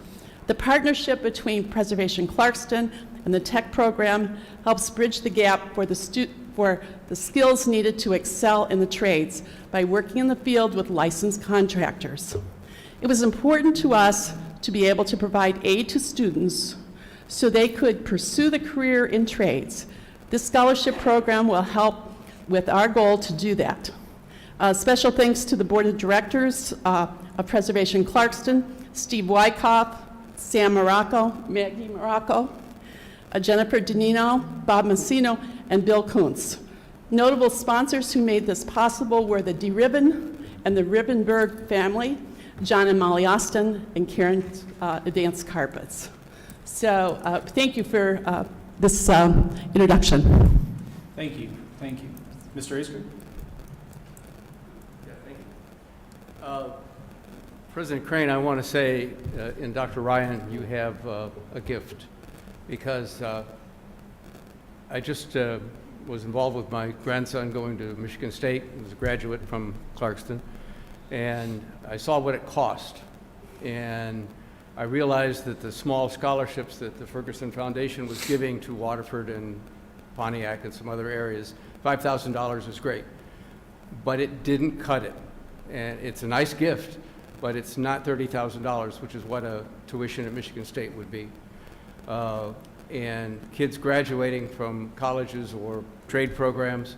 The partnership between Preservation Clarkston and the tech program helps bridge the gap for the skills needed to excel in the trades by working in the field with licensed contractors. It was important to us to be able to provide aid to students so they could pursue the career in trades. This scholarship program will help with our goal to do that. Special thanks to the Board of Directors of Preservation Clarkston, Steve Wyckoff, Sam Morocco, Maggie Morocco, Jennifer Danino, Bob Massino, and Bill Kuntz. Notable sponsors who made this possible were the DeRibbon and the Ribbenberg family, John and Molly Austin, and Karen Advanced Carpets. So thank you for this introduction. Thank you. Thank you. Mr. Easker? Yeah, thank you. President Crane, I want to say, and Dr. Ryan, you have a gift, because I just was involved with my grandson going to Michigan State. He was a graduate from Clarkston, and I saw what it cost. And I realized that the small scholarships that the Ferguson Foundation was giving to Waterford and Pontiac and some other areas, $5,000 is great, but it didn't cut it. And it's a nice gift, but it's not $30,000, which is what a tuition at Michigan State would be. And kids graduating from colleges or trade programs,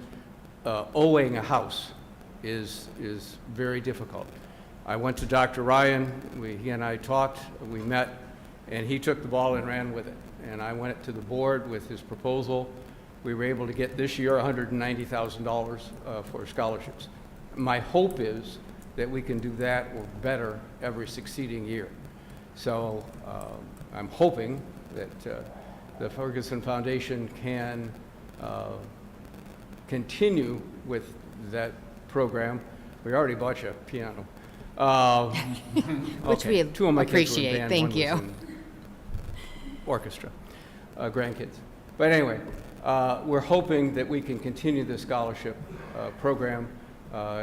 owing a house is very difficult. I went to Dr. Ryan, he and I talked, we met, and he took the ball and ran with it. And I went to the board with his proposal. We were able to get this year $190,000 for scholarships. My hope is that we can do that or better every succeeding year. So I'm hoping that the Ferguson Foundation can continue with that program. We already bought you a piano. Which we Two of my kids were in appreciate. band, Thank one you. was in orchestra, grandkids. But anyway, we're hoping that we can continue the scholarship program,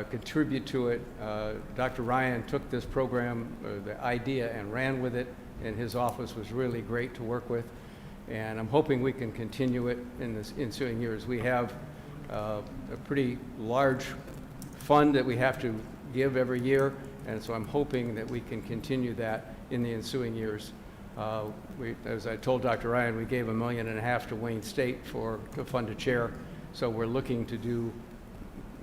contribute to it. Dr. Ryan took this program, the idea, and ran with it, and his office was really great to work with. And I'm hoping we can continue it in the ensuing years. We have a pretty large fund that we have to give every year, and so I'm hoping that we can continue that in the ensuing years. As I told Dr. Ryan, we gave $1.5 million to Wayne State to fund a chair, so we're looking to do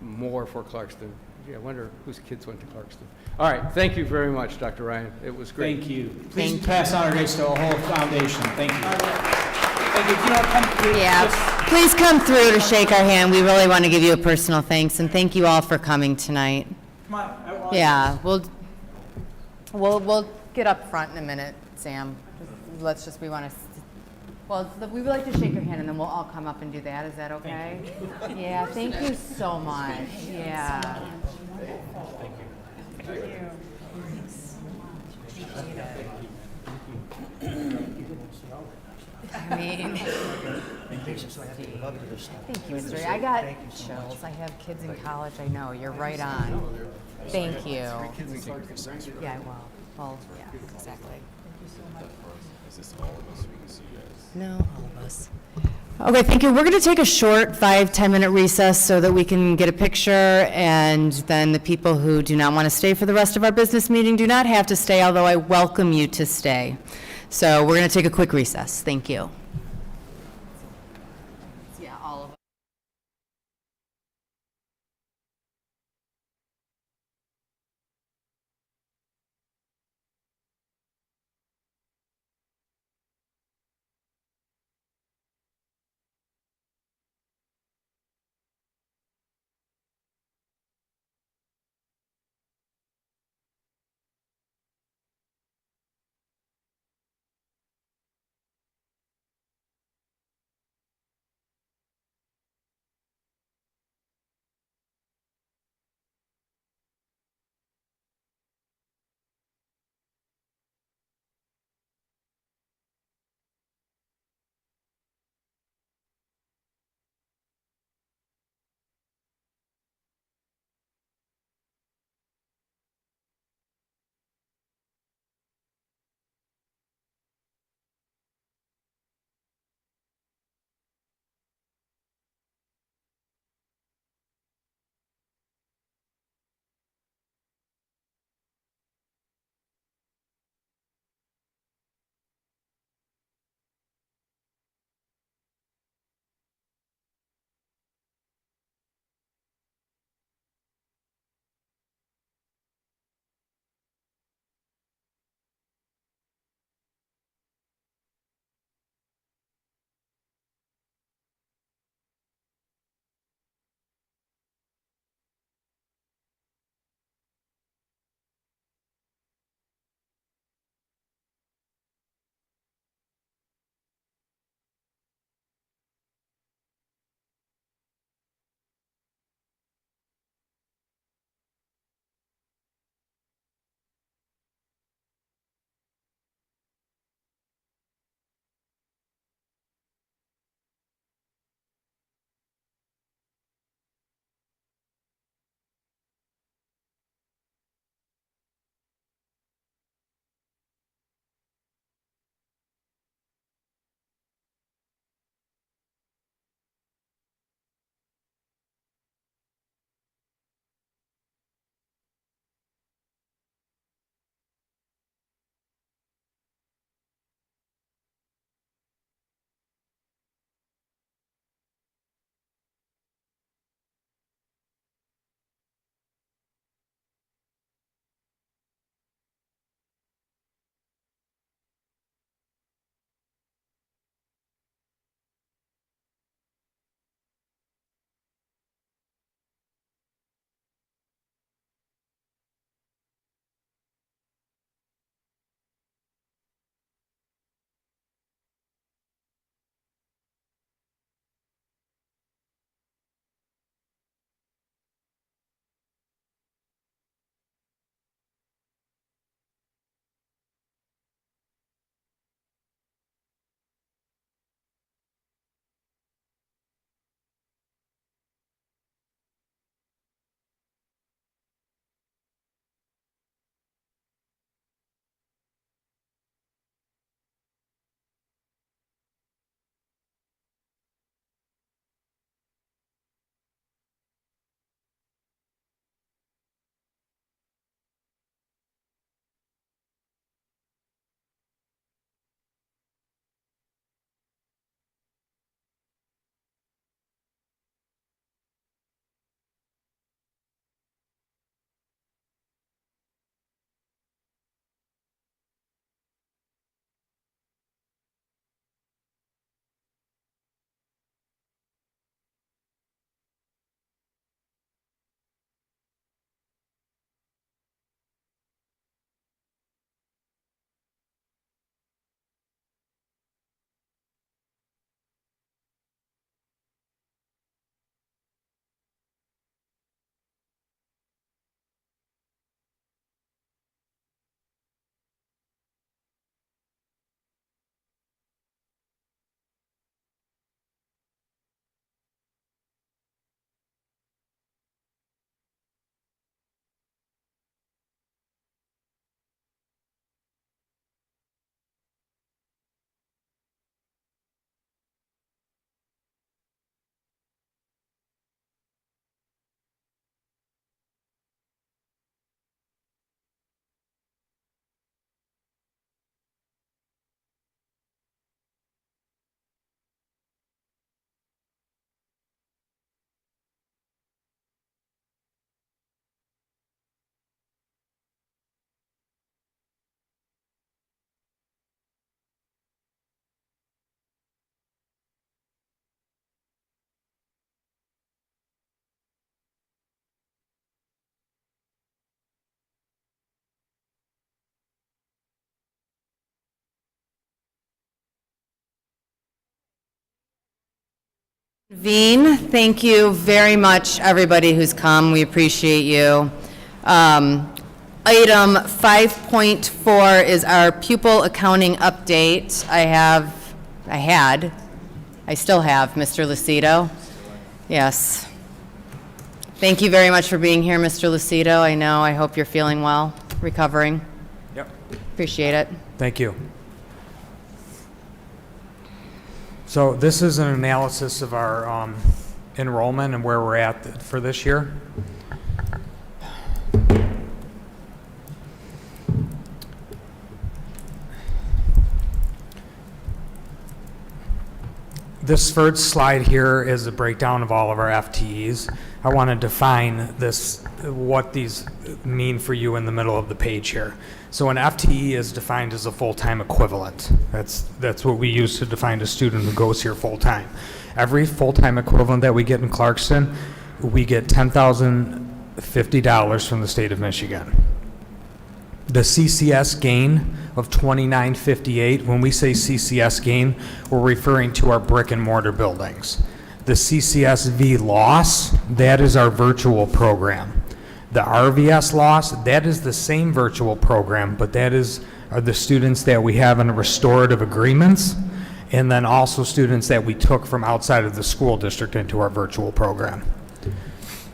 more for Clarkston. Gee, I wonder whose kids went to Clarkston. All right, thank you very much, Dr. Ryan. It was great. Thank you. Please pass on our thanks to the whole foundation. Thank you. Thank you. If you don't come through, Yeah, please come through to shake our hand. We really want to give you a personal thanks, and thank you all for coming tonight. come on. Yeah, we'll get up front in a minute, Sam. We want to, we would like to shake your hand, and then we'll all come up and do that. Is that okay? Yeah, thank you so much. Yeah. Thank you. I mean, thank you, Mr. I got chills. I have kids in college. I know. You're right on. Thank you. Yeah, well, yeah, exactly. Is this all of us? We can see you guys. No, all of us. Okay, thank you. We're going to take a short 5-10 minute recess so that we can get a picture, and then the people who do not want to stay for the rest of our business meeting do not have to stay, although I welcome you to stay. So we're going to take a quick recess. Thank you. Veen, thank you very much, everybody who's come. We appreciate you. Item 5.4 is our pupil accounting update. I still have Mr. Lucido. Yes. Thank you very much for being here, Mr. Lucido. I hope you're feeling well, recovering. Yep. Appreciate it. Thank you. So this is an analysis of our enrollment and where we're at for this year. This first slide here is a breakdown of all of our FTEs. I want to define what these mean for you in the middle of the page here. So an FTE is defined as a full-time equivalent. That's what we use to define a student who goes here full-time. Every full-time equivalent that we get in Clarkston, we get $10,050 from the state of Michigan. The CCS gain of $29.58, when we say CCS gain, we're referring to our brick and mortar buildings. The CCSV loss, that is our virtual program. The RVS loss, that is the same virtual program, but that are the students that we have in restorative agreements, and then also students that we took from outside of the school district into our virtual program.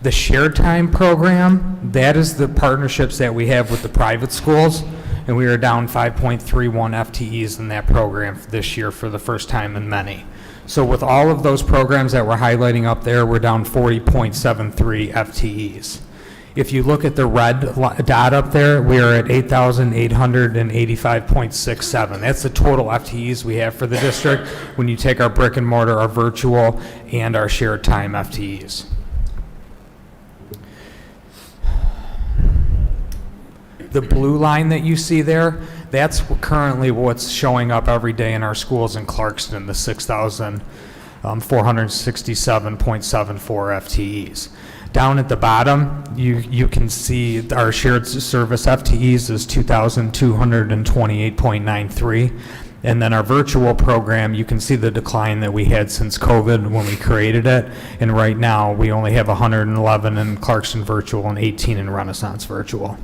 The shared time program, that is the partnerships that we have with the private schools, and we are down 5.31 FTEs in that program this year for the first time in many. So with all of those programs that we're highlighting up there, we're down 40.73 FTEs. If you look at the red dot up there, we are at 8,885.67. That's the total FTEs we have for the district when you take our brick and mortar, our virtual, and our shared time FTEs. The blue line that you see there, that's currently what's showing up every day in our schools in Clarkston, the 6,467.74 FTEs. Down at the bottom, you can see our shared service FTEs is 2,228.93. And then our virtual program, you can see the decline that we had since COVID when we created it. And right now, we only have 111 in Clarkston Virtual and 18 in Renaissance Virtual.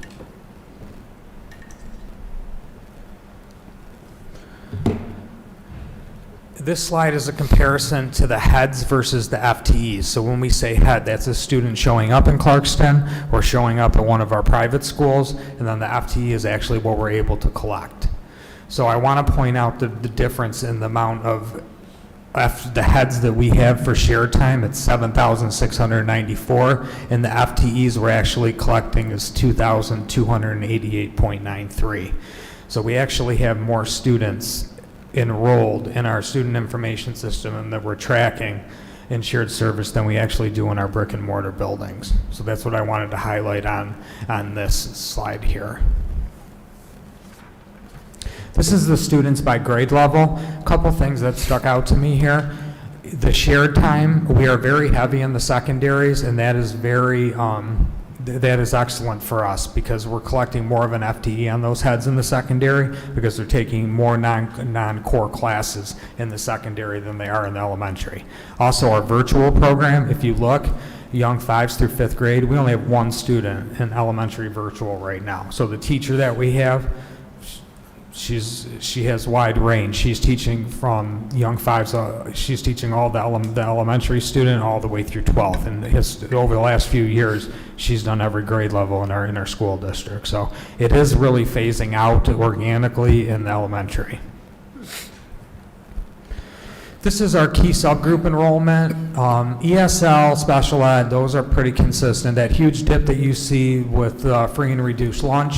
This slide is a comparison to the heads versus the FTEs. So when we say head, that's a student showing up in Clarkston or showing up at one of our private schools, and then the FTE is actually what we're able to collect. So I want to point out the difference in the amount of the heads that we have for shared time. It's 7,694, and the FTEs we're actually collecting is 2,288.93. So we actually have more students enrolled in our student information system and that we're tracking in shared service than we actually do in our brick and mortar buildings. So that's what I wanted to highlight on this slide here. This is the students by grade level. A couple things that stuck out to me here. The shared time, we are very heavy in the secondaries, and that is that is excellent for us because we're collecting more of an FTE on those heads in the secondary because they're taking more non-core classes in the secondary than they are in the elementary. Also, our virtual program, if you look, young 5s through 5th grade, we only have one student in elementary virtual right now. So the teacher that we have, she has wide range. She's teaching from young 5s, she's teaching all the elementary student all the way through 12th. And over the last few years, she's done every grade level in our school district. So it is really phasing out organically in the elementary. This is our key subgroup enrollment. ESL, special ed, those are pretty consistent. That huge dip that you see with free and reduced lunch,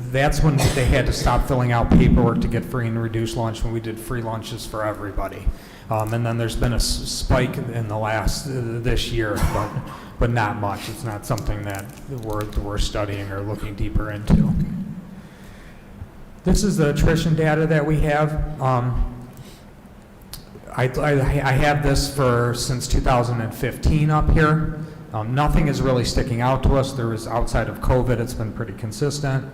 that's when they had to stop filling out paperwork to get free and reduced lunch when we did free lunches for everybody. And then there's been a spike in the this year, but not much. It's not something that we're studying or looking deeper into. This is the attrition data that we have. I have this since 2015 up here. Nothing is really sticking out to us. Outside of COVID, it's been pretty consistent.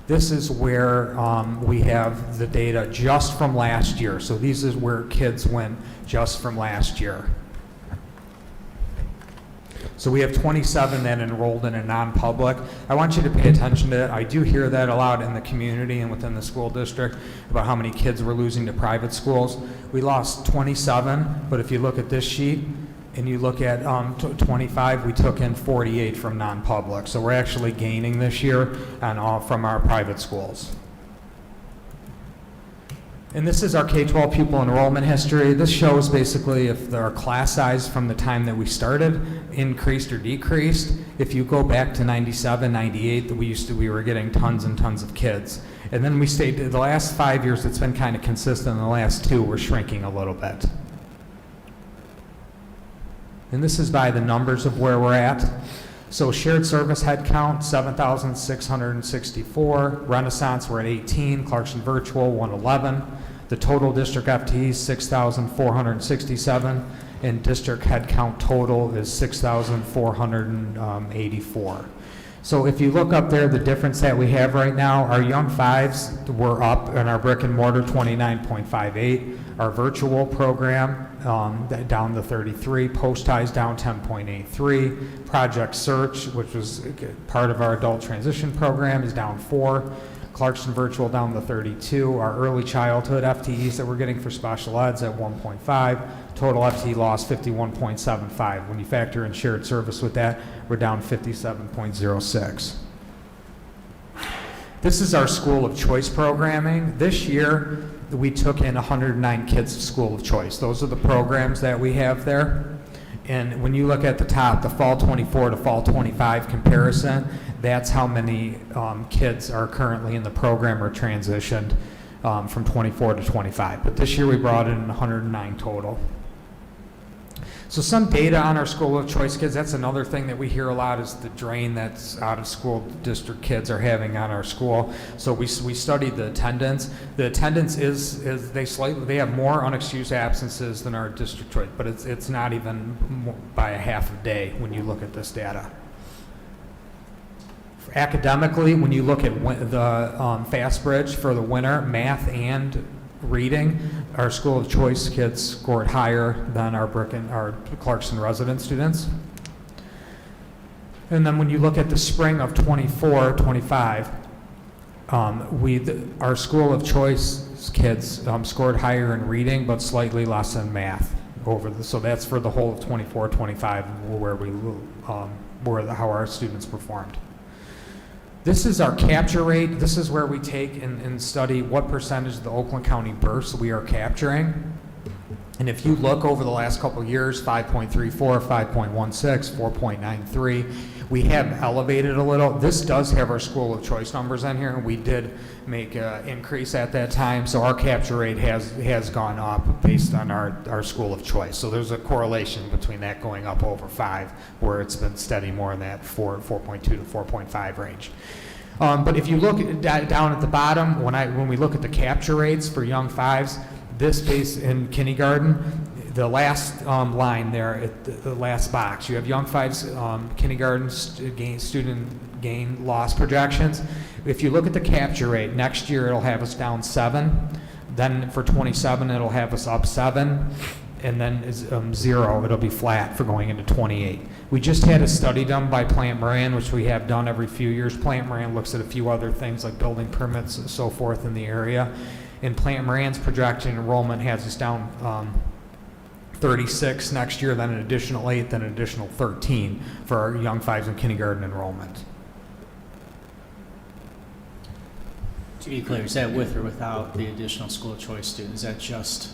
This is where we have the data just from last year. So these is where kids went just from last year. So we have 27 that enrolled in a non-public. I want you to pay attention to that. I do hear that a lot in the community and within the school district about how many kids we're losing to private schools. We lost 27, but if you look at this sheet and you look at 25, we took in 48 from non-public. So we're actually gaining this year from our private schools. And this is our K-12 pupil enrollment history. This shows basically if our class size from the time that we started increased or decreased. If you go back to 97, 98, we were getting tons and tons of kids. And then we stayed, the last 5 years it's been kind of consistent. In the last 2 we're shrinking a little bit. And this is by the numbers of where we're at. So shared service head count, 7,664. Renaissance, we're at 18. Clarkston Virtual, 111. The total district FTEs, 6,467. And district head count total is 6,484. So if you look up there, the difference that we have right now, our young fives were up in our brick and mortar 29.58. Our virtual program down to 33. Post-ties down 10.83. Project Search, which was part of our adult transition program, is down 4. Clarkston Virtual down to 32. Our early childhood FTEs that we're getting for special eds at 1.5. Total FTE loss 51.75. When you factor in shared service with that, we're down 57.06. This is our school of choice programming. This year, we took in 109 kids to school of choice. Those are the programs that we have there. And when you look at the top, the fall 24 to fall 25 comparison, that's how many kids are currently in the program or transitioned from 24 to 25. But this year we brought in 109 total. So some data on our school of choice kids, that's another thing that we hear a lot is the drain that's out of school district kids are having on our school. So we studied the attendance. The attendance is they have more unexcused absences than our district choice, but it's not even by a half a day when you look at this data. Academically, when you look at the Fast Bridge for the winter, math and reading, our school of choice kids scored higher than our Clarkston resident students. And then when you look at the spring of 24, 25, our school of choice kids scored higher in reading, but slightly less in math. So that's for the whole of 24, 25, how our students performed. This is our capture rate. This is where we take and study what percentage of the Oakland County births we are capturing. And if you look over the last couple of years, 5.34, 5.16, 4.93, we have elevated a little. This does have our school of choice numbers on here, and we did make an increase at that time. So our capture rate has gone up based on our school of choice. So there's a correlation between that going up over 5, where it's been steady more in that 4.2 to 4.5 range. But if you look down at the bottom, when we look at the capture rates for young fives, this base in kindergarten, the last line there, the last box, you have young fives kindergarten student gain loss projections. If you look at the capture rate, next year it'll have us down 7. Then for 27, it'll have us up 7. And then 0, it'll be flat for going into 28. We just had a study done by Plant Moran, which we have done every few years. Plant Moran looks at a few other things like building permits and so forth in the area. And Plant Moran's projection enrollment has us down 36 next year, then an additional 8, then an additional 13 for our young fives and kindergarten enrollment. To be clear, is that with or without the additional school choice students? Is that just?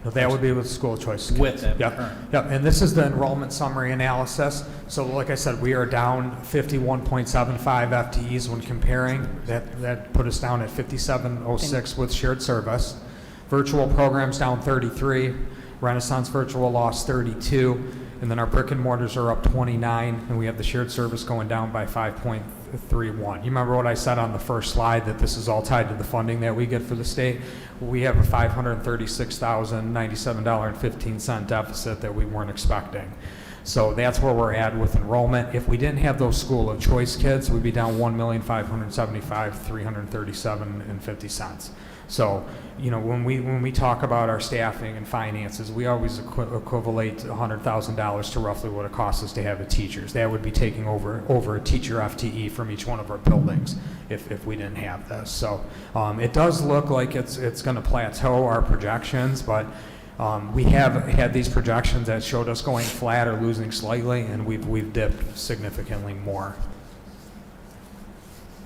No, that would be with school choice. With it. Yep. Yep. And this is the enrollment summary analysis. So like I said, we are down 51.75 FTEs when comparing. That put us down at 5706 with shared service. Virtual programs down 33. Renaissance Virtual lost 32. And then our brick and mortars are up 29. And we have the shared service going down by 5.31. You remember what I said on the first slide, that this is all tied to the funding that we get for the state? We have a $536,097.15 deficit that we weren't expecting. So that's where we're at with enrollment. If we didn't have those school of choice kids, we'd be down $1,575,337.50. So, you know, when we talk about our staffing and finances, we always equivalate $100,000 to roughly what it costs us to have the teachers. That would be taking over a teacher FTE from each one of our buildings if we didn't have this. So it does look like it's going to plateau our projections, but we have had these projections that showed us going flat or losing slightly, and we've dipped significantly more.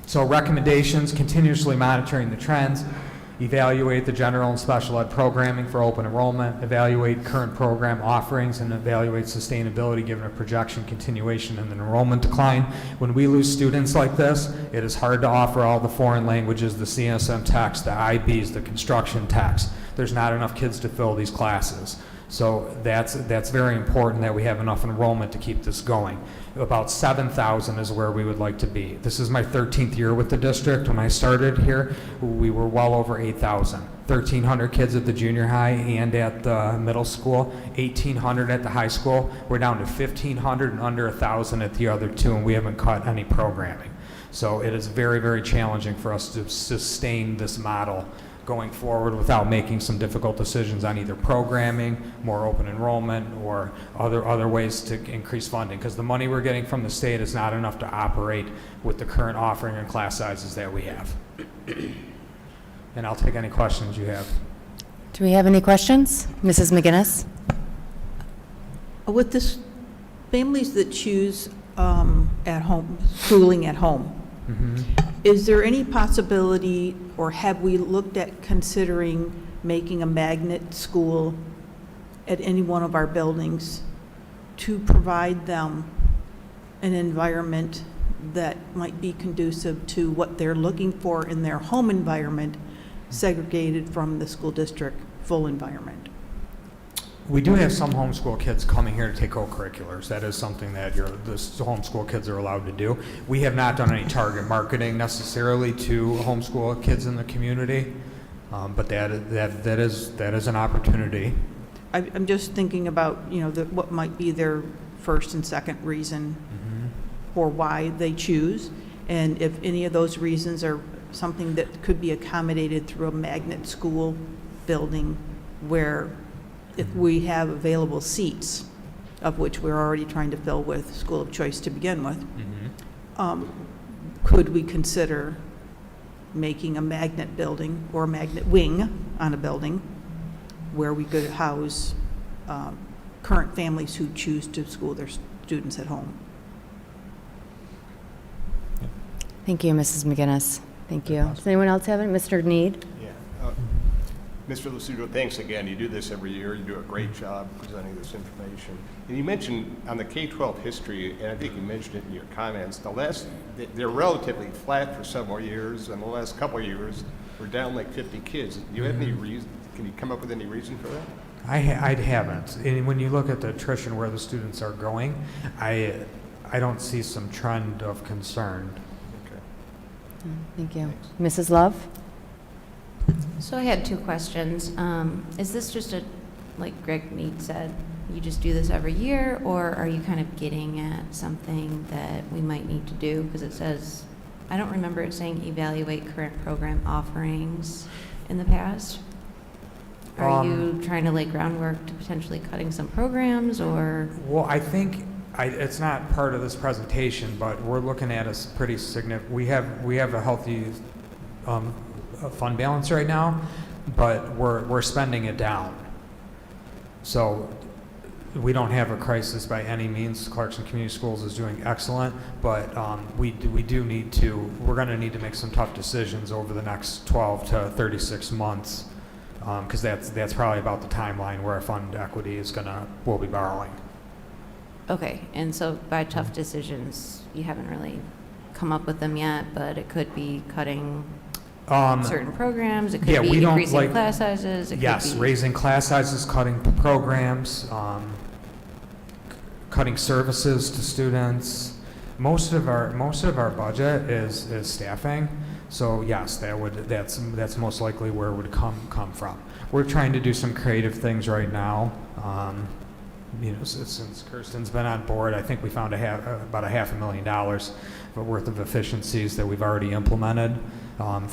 So recommendations: continuously monitoring the trends, evaluate the general and special ed programming for open enrollment, evaluate current program offerings, and evaluate sustainability given a projection continuation and an enrollment decline. When we lose students like this, it is hard to offer all the foreign languages, the CSM techs, the IBs, the construction techs. There's not enough kids to fill these classes. So that's very important that we have enough enrollment to keep this going. About 7,000 is where we would like to be. This is my 13th year with the district. When I started here, we were well over 8,000. 1,300 kids at the junior high and at the middle school, 1,800 at the high school. We're down to 1,500 and under 1,000 at the other two, and we haven't cut any programming. So it is very, very challenging for us to sustain this model going forward without making some difficult decisions on either programming, more open enrollment, or other ways to increase funding, because the money we're getting from the state is not enough to operate with the current offering and class sizes that we have. And I'll take any questions you have. Do we have any questions? Mrs. McGinnis? With this, families that choose at home, schooling at home, is there any possibility, or have we looked at considering making a magnet school at any one of our buildings to provide them an environment that might be conducive to what they're looking for in their home environment, segregated from the school district full environment? We do have some homeschool kids coming here to take co-curriculars. That is something that the homeschool kids are allowed to do. We have not done any target marketing necessarily to homeschool kids in the community, but that is an opportunity. I'm just thinking about, what might be their first and second reason for why they choose, and if any of those reasons are something that could be accommodated through a magnet school building, where if we have available seats, of which we're already trying to fill with school of choice to begin with, could we consider making a magnet building or a magnet wing on a building where we could house current families who choose to school their students at home? Thank you, Mrs. McGinnis. Thank you. Does anyone else have it? Mr. Need? Mr. Lucido, thanks again. You do this every year. You do a great job presenting this information. And you mentioned on the K-12 history, and I think you mentioned it in your comments, they're relatively flat for several years, and the last couple of years we're down like 50 kids. Do you have any reason? Can you come up with any reason for that? I haven't. And when you look at the attrition where the students are going, I don't see some trend of concern. Okay. Thank you. Mrs. Love? So I had two questions. Is this just like Greg Mead said, you just do this every year, or are you kind of getting at something that we might need to do? Because it says, I don't remember it saying evaluate current program offerings in the past. Are you trying to lay groundwork to potentially cutting some programs, or? Well, I think it's not part of this presentation, but we're looking at a pretty significant, we have a healthy fund balance right now, but we're spending it down. So we don't have a crisis by any means. Clarkston Community Schools is doing excellent, but we're going to need to make some tough decisions over the next 12 to 36 months, because that's probably about the timeline where our fund equity we'll be borrowing. Okay, and so by tough decisions, you haven't really come up with them yet, but it could be cutting certain programs, it could be increasing class sizes. Raising class sizes, cutting programs, cutting services to students. Most of our budget is staffing. So yes, that's most likely where it would come from. We're trying to do some creative things right now, since Kirsten's been on board, I think we found about $500,000 worth of efficiencies that we've already implemented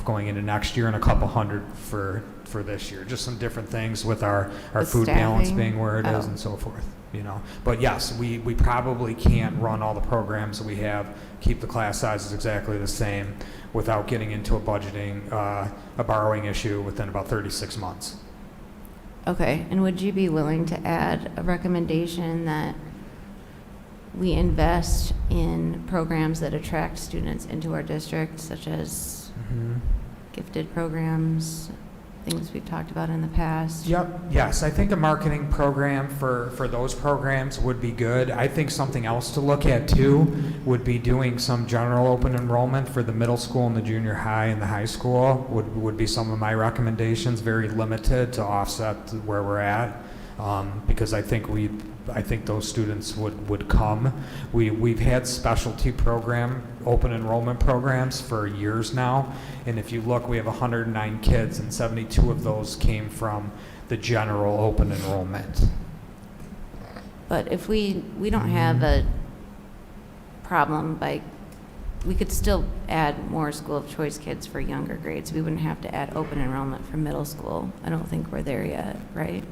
going into next year, and a couple hundred for this year. Just some different things with our food balance being where it is and so forth. But yes, we probably can't run all the programs that we have, keep the class sizes exactly the same without getting into a borrowing issue within about 36 months. Okay, and would you be willing to add a recommendation that we invest in programs that attract students into our district, such as gifted programs, things we've talked about in the past? Yep. Yes, I think a marketing program for those programs would be good. I think something else to look at too would be doing some general open enrollment for the middle school and the junior high and the high school would be some of my recommendations, very limited to offset where we're at, because I think those students would come. We've had specialty program, open enrollment programs for years now, and if you look, we have 109 kids, and 72 of those came from the general open enrollment. But if we don't have a problem we could still add more school of choice kids for younger grades. We wouldn't have to add open enrollment for middle school. I don't think we're there yet, right?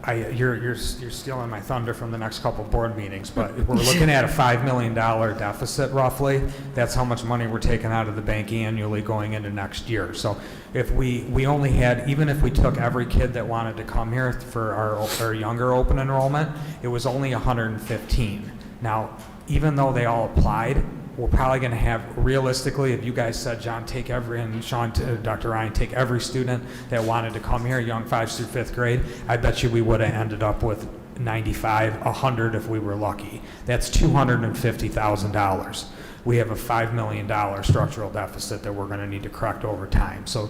You're stealing my thunder from the next couple board meetings, but we're looking at a $5 million deficit roughly. That's how much money we're taking out of the bank annually going into next year. So if we only had, even if we took every kid that wanted to come here for our younger open enrollment, it was only 115. Now, even though they all applied, we're probably going to have, realistically, if you guys said, John, take every, and Sean, Dr. Ryan, take every student that wanted to come here, young 5th through 5th grade, I bet you we would have ended up with 95, 100 if we were lucky. That's $250,000. We have a $5 million structural deficit that we're going to need to correct over time. So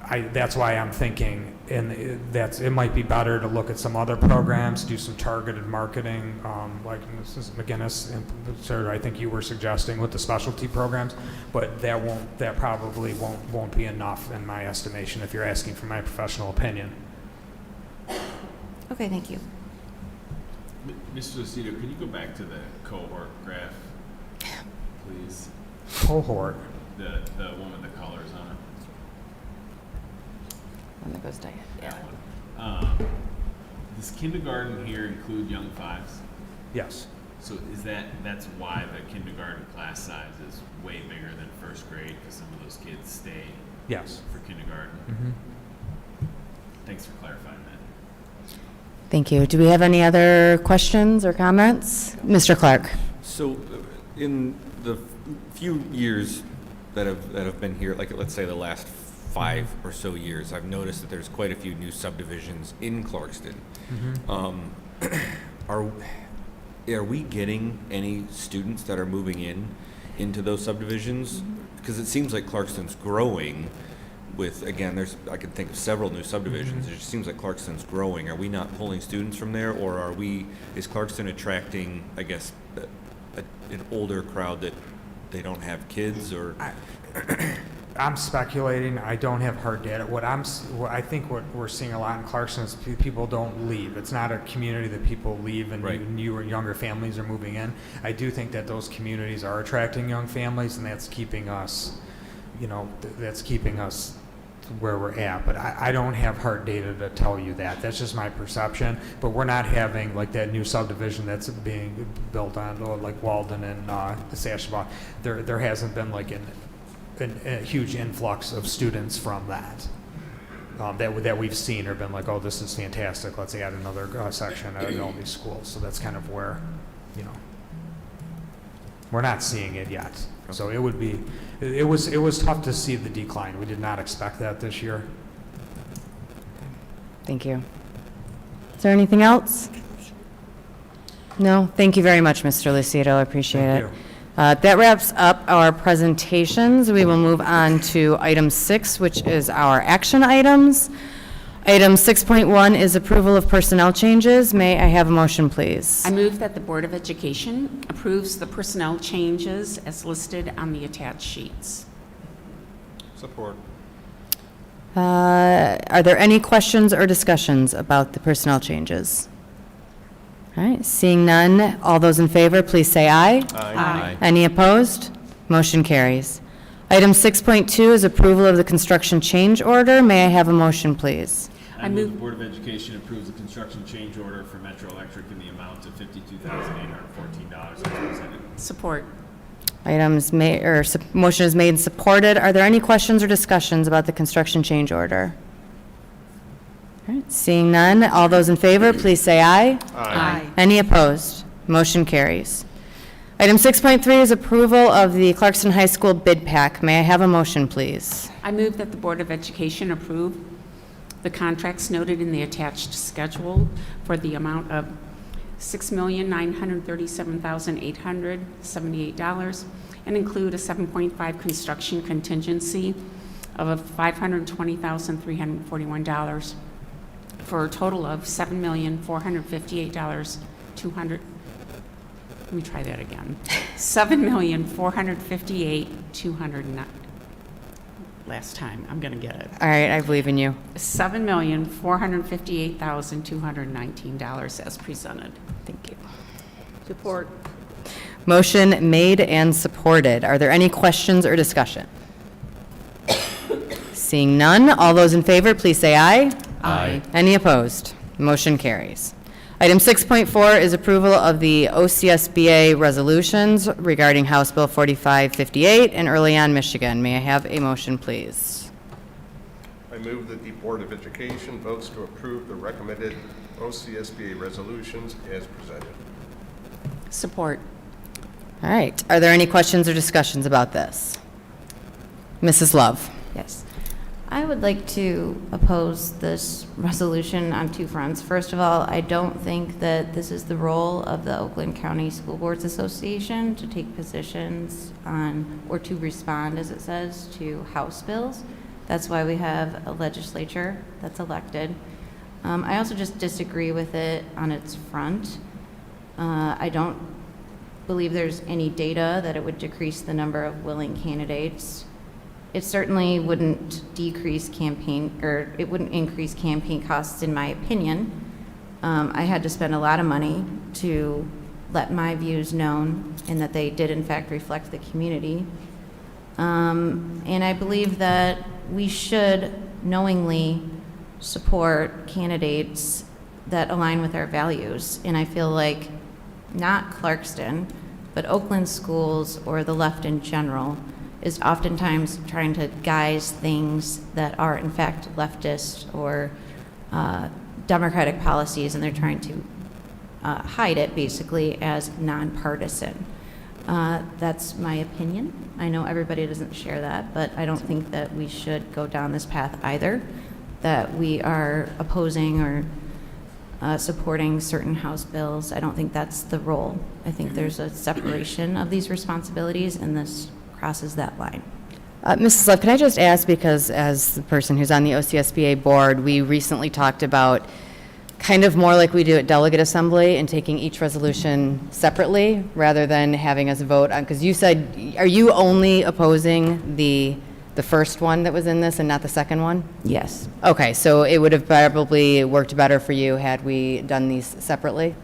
that's why I'm thinking, it might be better to look at some other programs, do some targeted marketing, like Mrs. McGinnis, and sir, I think you were suggesting with the specialty programs, but that probably won't be enough in my estimation if you're asking for my professional opinion. Okay, thank you. Mr. Lucido, can you go back to the cohort graph, please? Cohort? The one with the colors on it. One that goes down. That one. Does kindergarten here include young 5s? Yes. So that's why the kindergarten class size is way bigger than 1st grade, because some of those kids stay for kindergarten? Thanks for clarifying that. Thank you. Do we have any other questions or comments? Mr. Clark. So in the few years that have been here, like let's say the last 5 or so years, I've noticed that there's quite a few new subdivisions in Clarkston. Are we getting any students that are moving into those subdivisions? Because it seems like Clarkston's growing with, again, I can think of several new subdivisions. It just seems like Clarkston's growing. Are we not pulling students from there, or is Clarkston attracting, I guess, an older crowd that they don't have kids, or? I'm speculating. I don't have hard data. I think what we're seeing a lot in Clarkston is people don't leave. It's not a community that people leave and newer, younger families are moving in. I do think that those communities are attracting young families, and that's keeping us, where we're at. But I don't have hard data to tell you that. That's just my perception. But we're not having like that new subdivision that's being built on, like Walden and Sashabaw. There hasn't been like a huge influx of students from that that we've seen or been like, oh, this is fantastic, let's add another section at all these schools. So that's kind of where, we're not seeing it yet. So it was tough to see the decline. We did not expect that this year. Thank you. Is there anything else? No? Thank you very much, Mr. Lucido. I appreciate it. That wraps up our presentations. We will move on to item 6, which is our action items. Item 6.1 is approval of personnel changes. May I have a motion, please? I move that the Board of Education approves the personnel changes as listed on the attached sheets. Support. Are there any questions or discussions about the personnel changes? All right, seeing none, all those in favor, please say aye. Aye. Any opposed? Motion carries. Item 6.2 is approval of the construction change order. May I have a motion, please? I move the Board of Education approves the construction change order for Metro Electric in the amount of $52,814 as presented. Support. Motion is made and supported. Are there any questions or discussions about the construction change order? All right, seeing none, all those in favor, please say aye. Aye. Any opposed? Motion carries. Item 6.3 is approval of the Clarkston High School bid pack. May I have a motion, please? I move that the Board of Education approve the contracts noted in the attached schedule for the amount of $6,937,878 and include a 7.5 construction contingency of $520,341 for a total of $7,458,200. Let me try that again. $7,458,209. Last time, I'm going to get it. All right, I believe in you. $7,458,219 as presented. Thank you. Support. Motion made and supported. Are there any questions or discussion? Seeing none, all those in favor, please say aye. Aye. Any opposed? Motion carries. Item 6.4 is approval of the OCSBA resolutions regarding House Bill 4558 in Earleon, Michigan. May I have a motion, please? I move that the Board of Education votes to approve the recommended OCSBA resolutions as presented. Support. All right. Are there any questions or discussions about this? Mrs. Love. Yes. I would like to oppose this resolution on two fronts. First of all, I don't think that this is the role of the Oakland County School Boards Association to take positions on, or to respond, as it says, to House bills. That's why we have a legislature that's elected. I also just disagree with it on its front. I don't believe there's any data that it would decrease the number of willing candidates. It certainly wouldn't decrease campaign, or it wouldn't increase campaign costs, in my opinion. I had to spend a lot of money to let my views known, and that they did in fact reflect the community. And I believe that we should knowingly support candidates that align with our values. And I feel like not Clarkston, but Oakland schools or the left in general is oftentimes trying to guise things that are in fact leftist or democratic policies, and they're trying to hide it basically as nonpartisan. That's my opinion. I know everybody doesn't share that, but I don't think that we should go down this path either, that we are opposing or supporting certain House bills. I don't think that's the role. I think there's a separation of these responsibilities, and this crosses that line. Mrs. Love, can I just ask, because as the person who's on the OCSBA board, we recently talked about kind of more like we do at delegate assembly and taking each resolution separately rather than having us vote on, because you said, are you only opposing the first one that was in this and not the second one? Yes. Okay, so it would have probably worked better for you had we done these separately?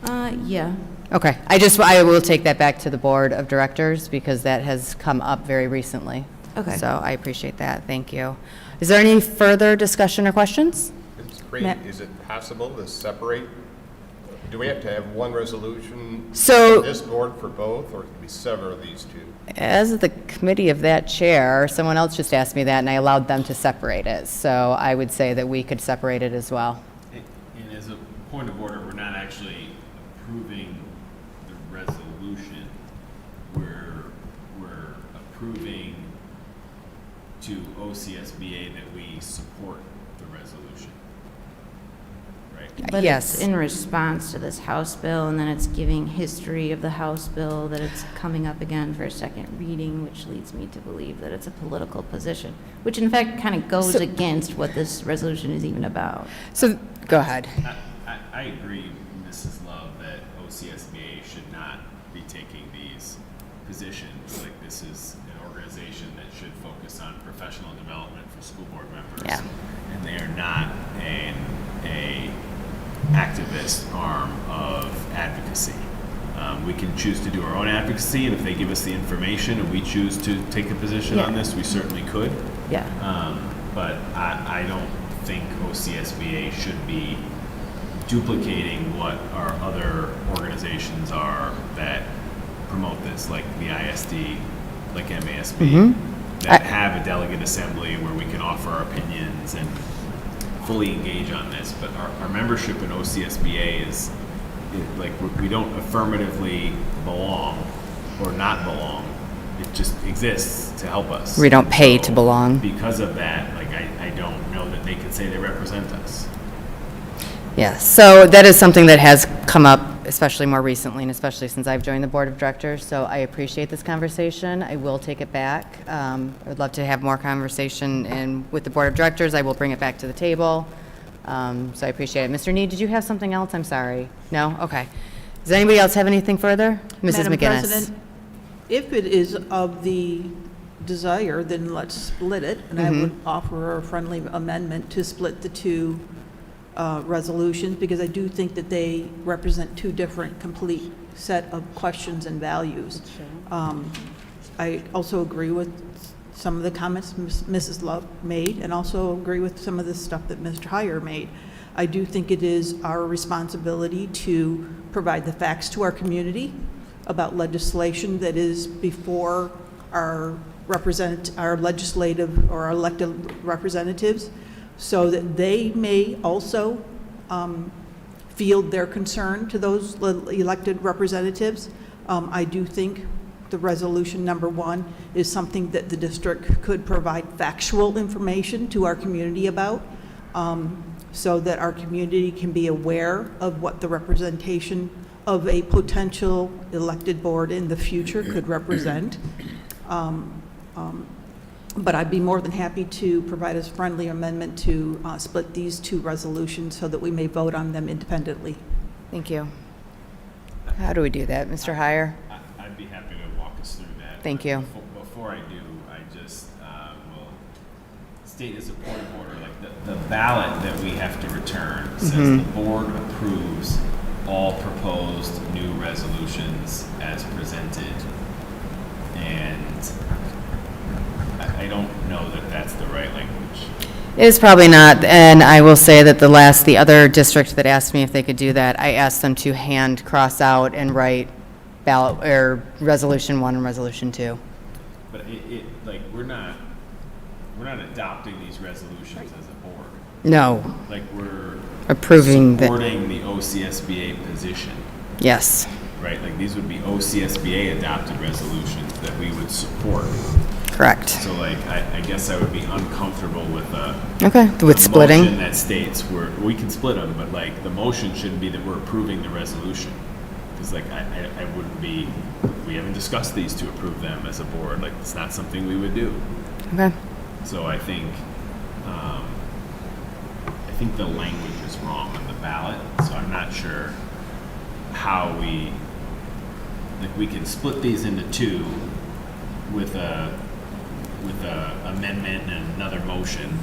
Yeah. Okay, I will take that back to the board of directors because that has come up very recently. Okay. So I appreciate that, thank you. Is there any further discussion or questions? It's great. Is it possible to separate? Do we have to have one resolution So- for this board for both, or can we sever these two? As the committee of that chair, someone else just asked me that and I allowed them to separate it. So I would say that we could separate it as well. And as a point of order, we're not actually approving the resolution. We're approving to OCSBA that we support the resolution. Right? But Yes. it's in response to this House bill, and then it's giving history of the House bill, that it's coming up again for a second reading, which leads me to believe that it's a political position, which in fact kind of goes against what this resolution is even about. So, go ahead. I agree, Mrs. Love, that OCSBA should not be taking these positions. Like, this is an organization that should focus on professional development for school board members. Yeah. And they are not a activist arm of advocacy. We can choose to do our own advocacy, and if they give us the information and we choose to take a position on this, we certainly could. Yeah. But I don't think OCSBA should be duplicating what our other organizations are that promote this, like the ISD, like MASB, that have a delegate assembly where we can offer our opinions and fully engage on this. But our membership in OCSBA is like we don't affirmatively belong or not belong. It just exists to help us. We don't pay to So belong. Because of that, like I don't know that they can say they represent us. Yeah, so that is something that has come up, especially more recently, and especially since I've joined the board of directors. So I appreciate this conversation. I will take it back. I would love to have more conversation and with the board of directors. I will bring it back to the table. So I appreciate it. Mr. Need, did you have something else? I'm sorry. No? Okay. Does anybody else have anything further? Mrs. Madam McGinnis. President, if it is of the desire, then let's split it, and I would offer a friendly amendment to split the two resolutions, because I do think that they represent two different complete set of questions and values. I also agree with some of the comments Mrs. Love made, and also agree with some of the stuff that Mr. Heyer made. I do think it is our responsibility to provide the facts to our community about legislation that is before our legislative or our elected representatives, so that they may also field their concern to those elected representatives. I do think the resolution number 1 is something that the district could provide factual information to our community about, so that our community can be aware of what the representation of a potential elected board in the future could represent. But I'd be more than happy to provide a friendly amendment to split these two resolutions so that we may vote on them independently. Thank you. How do we do that, Mr. Heyer? I'd be happy to walk us through that. Thank you. Before I do, I just will state as a point of order, like the ballot that we have to return says the board approves all proposed new resolutions as presented. And I don't know that that's the right language. It is probably not, and I will say that the other district that asked me if they could do that, I asked them to hand cross out and write ballot, or resolution 1 and resolution 2. But like, we're not adopting these resolutions as a board. No. Like, we're Approving supporting the OCSBA position. Yes. Right, like these would be OCSBA adopted resolutions that we would support. Correct. So like, I guess I would be uncomfortable with with splitting. motion that states we can split them, but like the motion shouldn't be that we're approving the resolution. Because like, I wouldn't be, we haven't discussed these to approve them as a board, like it's not something we would do. Okay. So I think the language is wrong on the ballot, so I'm not sure how we can split these into two with a amendment and another motion,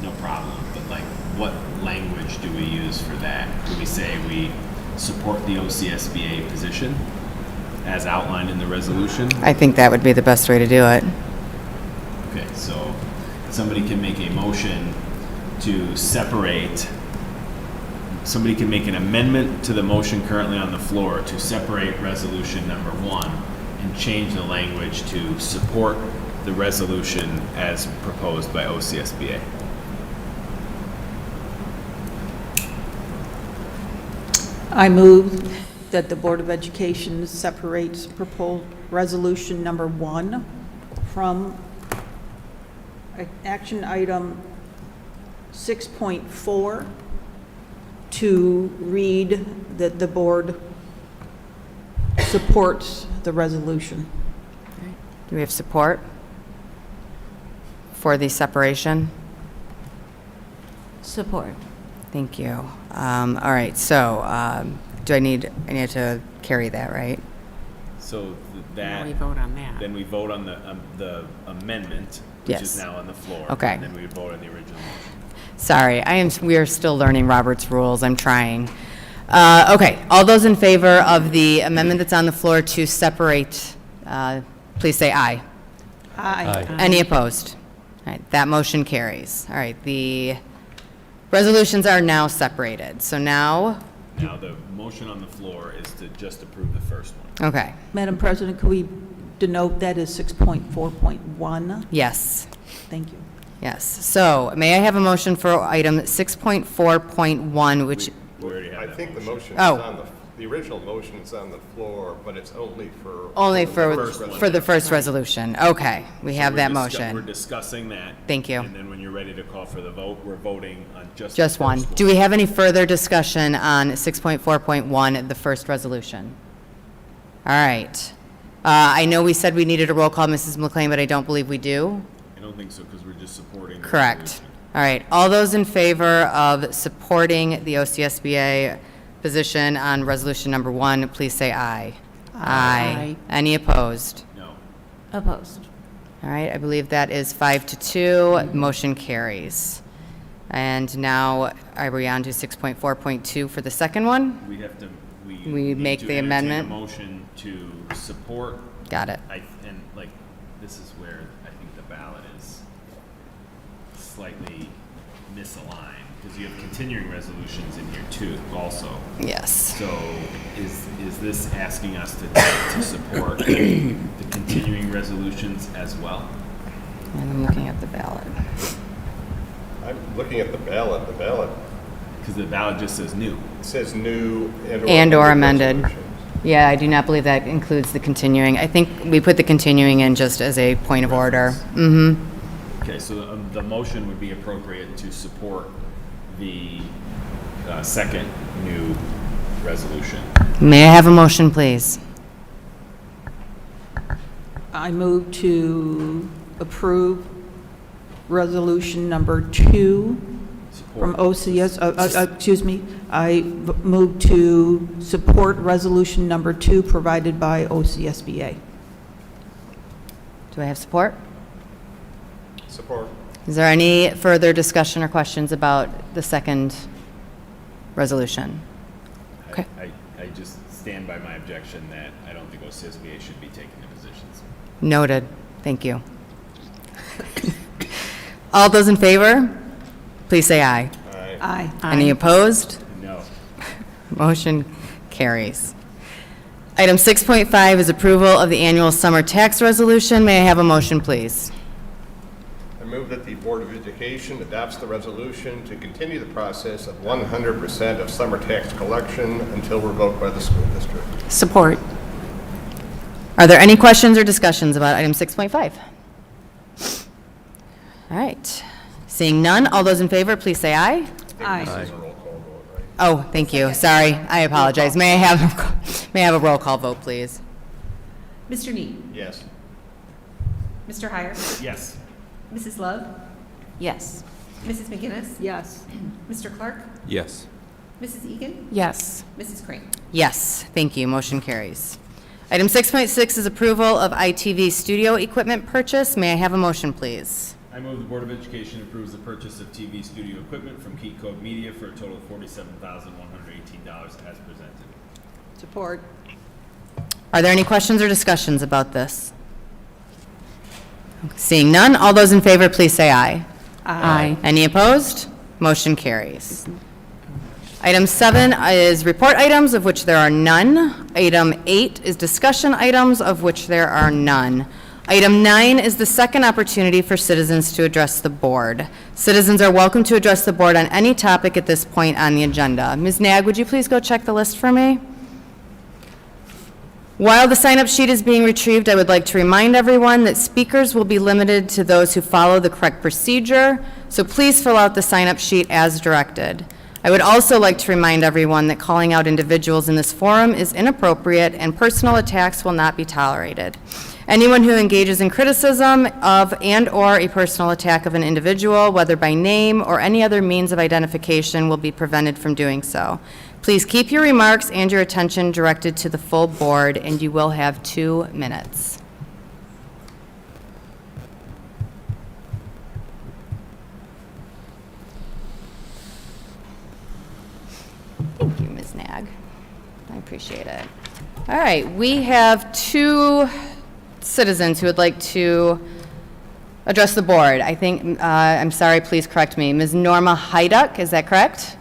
no problem. But like, what language do we use for that? Do we say we support the OCSBA position as outlined in the resolution? I think that would be the best way to do it. Okay, so somebody can make a motion to separate, somebody can make an amendment to the motion currently on the floor to separate resolution number 1 and change the language to support the resolution as proposed by OCSBA. I move that the Board of Education separates proposed resolution number 1 from action item 6.4 to read that the board supports the resolution. Do we have support for the separation? Support. Thank you. All right, so do I need to carry that, right? So Now that. we vote on that. Then we vote on the amendment, which Yes. is now on the floor. Okay. And then we vote on the original motion. Sorry, we are still learning Robert's rules. I'm trying. Okay, all those in favor of the amendment that's on the floor to separate, please say aye. Aye. Any opposed? All right, that motion carries. All right, the resolutions are now separated. So now, Now, the motion on the floor is to just approve the first one. okay, Madam President, could we denote that as 6.4.1? yes. Thank you. Yes. So may I have a motion for item 6.4.1, which, We already have I that think the motion. motion is Oh. on the original motion is on the floor, but it's only for. only the for, first for the first resolution? Okay, we have We're that We're motion. discussing that. Thank you. And then when you're ready to call for the vote, we're voting on just. the Just one. first Do we have any further discussion on 6.4.1, the first resolution? All right. I know we said we needed a roll call, Mrs. McLean, but I don't believe we do. I don't think so, because we're just supporting. the Correct. resolution. All right. All those in favor of supporting the OCSBA position on resolution number 1, please say aye. Aye. Any opposed? No. Opposed. All right, I believe that is 5-2. Motion carries. And now, are we on to 6.4.2 for the second one? We have to, we. We need make to the entertain amendment? a motion to support. Got it. And like, this is where I think the ballot is slightly misaligned, because you have continuing resolutions in here too, also. Yes. So is this asking us to support the continuing resolutions as well? And I'm looking at the ballot. I'm looking at the ballot. Because the ballot just says new. Says new And/or amended. resolutions. Yeah, I do not believe that includes the continuing. I think we put the continuing in just as a point of order. Mm-hmm. Okay, so the motion would be appropriate to support the second new resolution. May I have a motion, please? I move to approve resolution number 2 from OCS, excuse me, I move to support resolution number 2 provided by OCSBA. Do I have support? Support. Is there any further discussion or questions about the second resolution? Okay. I just stand by my objection that I don't think OCSBA should be taking the positions. Noted. Thank you. All those in favor, please say aye. Aye. Any opposed? No. Motion carries. Item 6.5 is approval of the annual summer tax resolution. May I have a motion, please? I move that the Board of Education adopts the resolution to continue the process of 100% of summer tax collection until revoked by the school district. Support. Are there any questions or discussions about item 6.5? All right. Seeing none, all those in favor, please say aye. Aye. This is a roll call vote, right? Oh, thank you. Sorry, I apologize. May I have a roll call vote, please? Mr. Need, Yes. Mr. Heyer, Yes. Mrs. Love, Yes. Mrs. McGinnis, Yes. Mr. Clark, Yes. Mrs. Egan, Yes. Mrs. Crane. Yes, thank you. Motion carries. Item 6.6 is approval of ITV studio equipment purchase. May I have a motion, please? I move the Board of Education approves the purchase of TV studio equipment from Key Code Media for a total of $47,118 as presented. Support. Are there any questions or discussions about this? Seeing none, all those in favor, please say aye. Aye. Any opposed? Motion carries. Item 7 is report items, of which there are none. Item 8 is discussion items, of which there are none. Item 9 is the second opportunity for citizens to address the board. Citizens are welcome to address the board on any topic at this point on the agenda. Ms. Nag, would you please go check the list for me? While the sign-up sheet is being retrieved, I would like to remind everyone that speakers will be limited to those who follow the correct procedure, so please fill out the sign-up sheet as directed. I would also like to remind everyone that calling out individuals in this forum is inappropriate and personal attacks will not be tolerated. Anyone who engages in criticism of and/or a personal attack of an individual, whether by name or any other means of identification, will be prevented from doing so. Please keep your remarks and your attention directed to the full board, and you will have 2 minutes. Thank you, Ms. Nag. I appreciate it. All right, we have 2 citizens who would like to address the board. I think, I'm sorry, please correct me. Ms. Norma Hyduck, is that correct?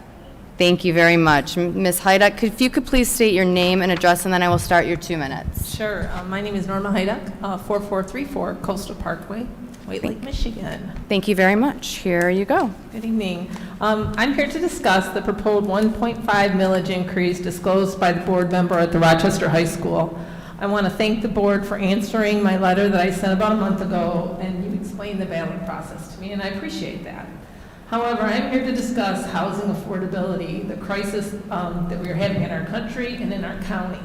Thank you very much. Ms. Hyduck, if you could please state your name and address, and then I will start your 2 minutes. Sure. My name is Norma Hyduck, 4434 Coastal Parkway, White Lake, Michigan. Thank you very much. Here you go. Good evening. I'm here to discuss the proposed 1.5 millage increase disclosed by the board member at the Rochester High School. I want to thank the board for answering my letter that I sent about a month ago, and you explained the ballot process to me, and I appreciate that. However, I'm here to discuss housing affordability, the crisis that we are having in our country and in our county.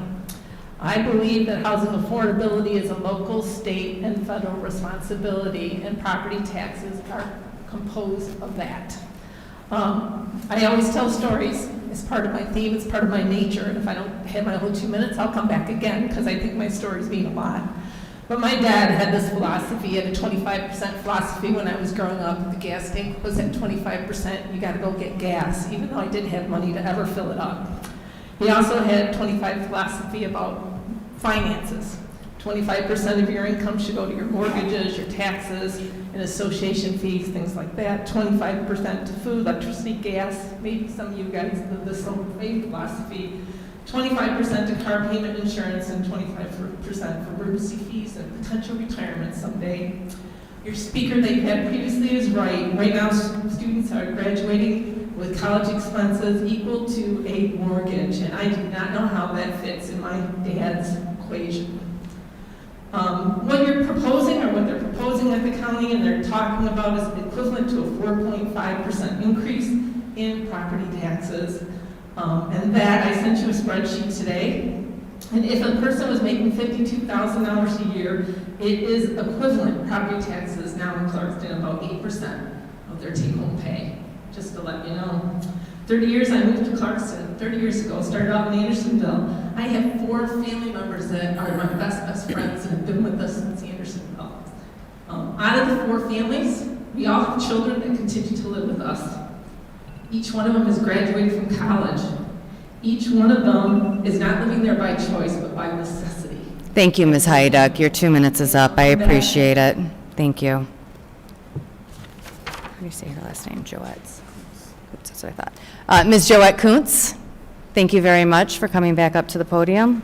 I believe that housing affordability is a local, state, and federal responsibility, and property taxes are composed of that. I always tell stories. It's part of my theme, it's part of my nature, and if I don't have my whole 2 minutes, I'll come back again, because I think my stories mean a lot. But my dad had this philosophy, he had a 25% philosophy when I was growing up. The gas tank was at 25%, you gotta go get gas, even though I didn't have money to ever fill it up. He also had 25% philosophy about finances. 25% of your income should go to your mortgages, your taxes, and association fees, things like that. 25% to food, electricity, gas, maybe some of you guys live the same philosophy. 25% to car payment insurance, and 25% for emergency fees and potential retirement someday. Your speaker that you had previously is right. Right now, students are graduating with college expenses equal to a mortgage, and I do not know how that fits in my dad's equation. What you're proposing, or what they're proposing at the county and they're talking about, is equivalent to a 4.5% increase in property taxes. And that, I sent you a spreadsheet today. And if a person was making $52,000 a year, it is equivalent property taxes now in Clarkston about 8% of their take-home pay, just to let you know. 30 years I moved to Clarkston, 30 years ago, started out in Andersonville. I have 4 family members that are my best friends and have been with us since Andersonville. Out of the 4 families, we all have children that continue to live with us. Each one of them has graduated from college. Each one of them is not living there by choice, but by necessity. Thank you, Ms. Hyduck. Your 2 minutes is up. I appreciate it. Thank you. How do you say her last name? Joette. Oops, that's what I thought. Ms. Joette Kuntz, thank you very much for coming back up to the podium.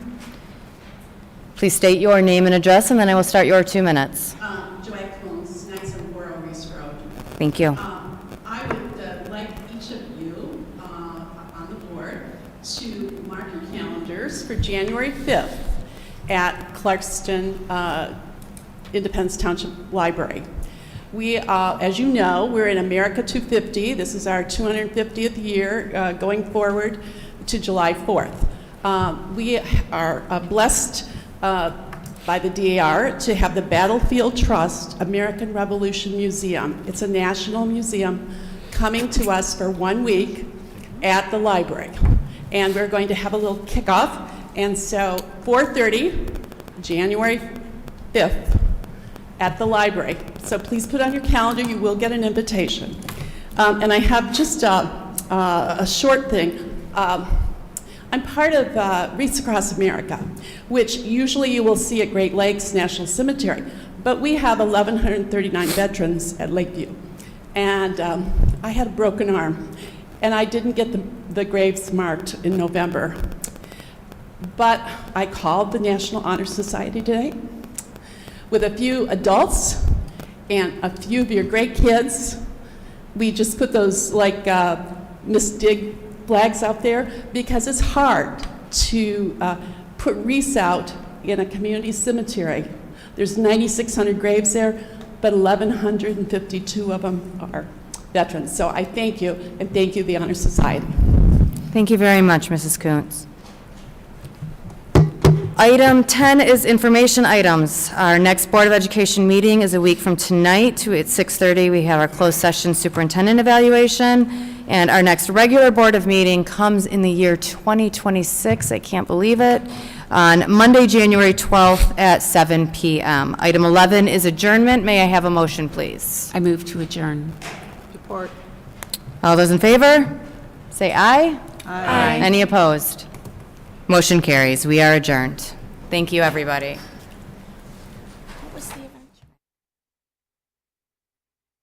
Please state your name and address, and then I will start your 2 minutes. Joette Kuntz, 974 Reese Road. Thank you. I would like each of you on the board to mark your calendars for January 5th at Clarkston Independence Township Library. We, as you know, we're in America 250. This is our 250th year going forward to July 4th. We are blessed by the DAR to have the Battlefield Trust American Revolution Museum. It's a national museum coming to us for 1 week at the library. And we're going to have a little kickoff. And so 4:30, January 5th, at the library. So please put on your calendar, you will get an invitation. And I have just a short thing. I'm part of Wreaths Across America, which usually you will see at Great Lakes National Cemetery, but we have 1,139 veterans at Lakeview. And I had a broken arm, and I didn't get the graves marked in November. But I called the National Honor Society today with a few adults and a few of your great kids. We just put those like Miss Dig flags out there because it's hard to put wreaths out in a community cemetery. There's 9,600 graves there, but 1,152 of them are veterans. So I thank you, and thank you, the Honor Society. Thank you very much, Mrs. Kuntz. Item 10 is information items. Our next Board of Education meeting is a week from tonight. At 6:30, we have our closed session superintendent evaluation. And our next regular Board of meeting comes in the year 2026, I can't believe it, on Monday, January 12th at 7 p.m. Item 11 is adjournment. May I have a motion, please? I move to adjourn. Support. All those in favor? Say aye. Aye. Any opposed? Motion carries. We are adjourned. Thank you, everybody.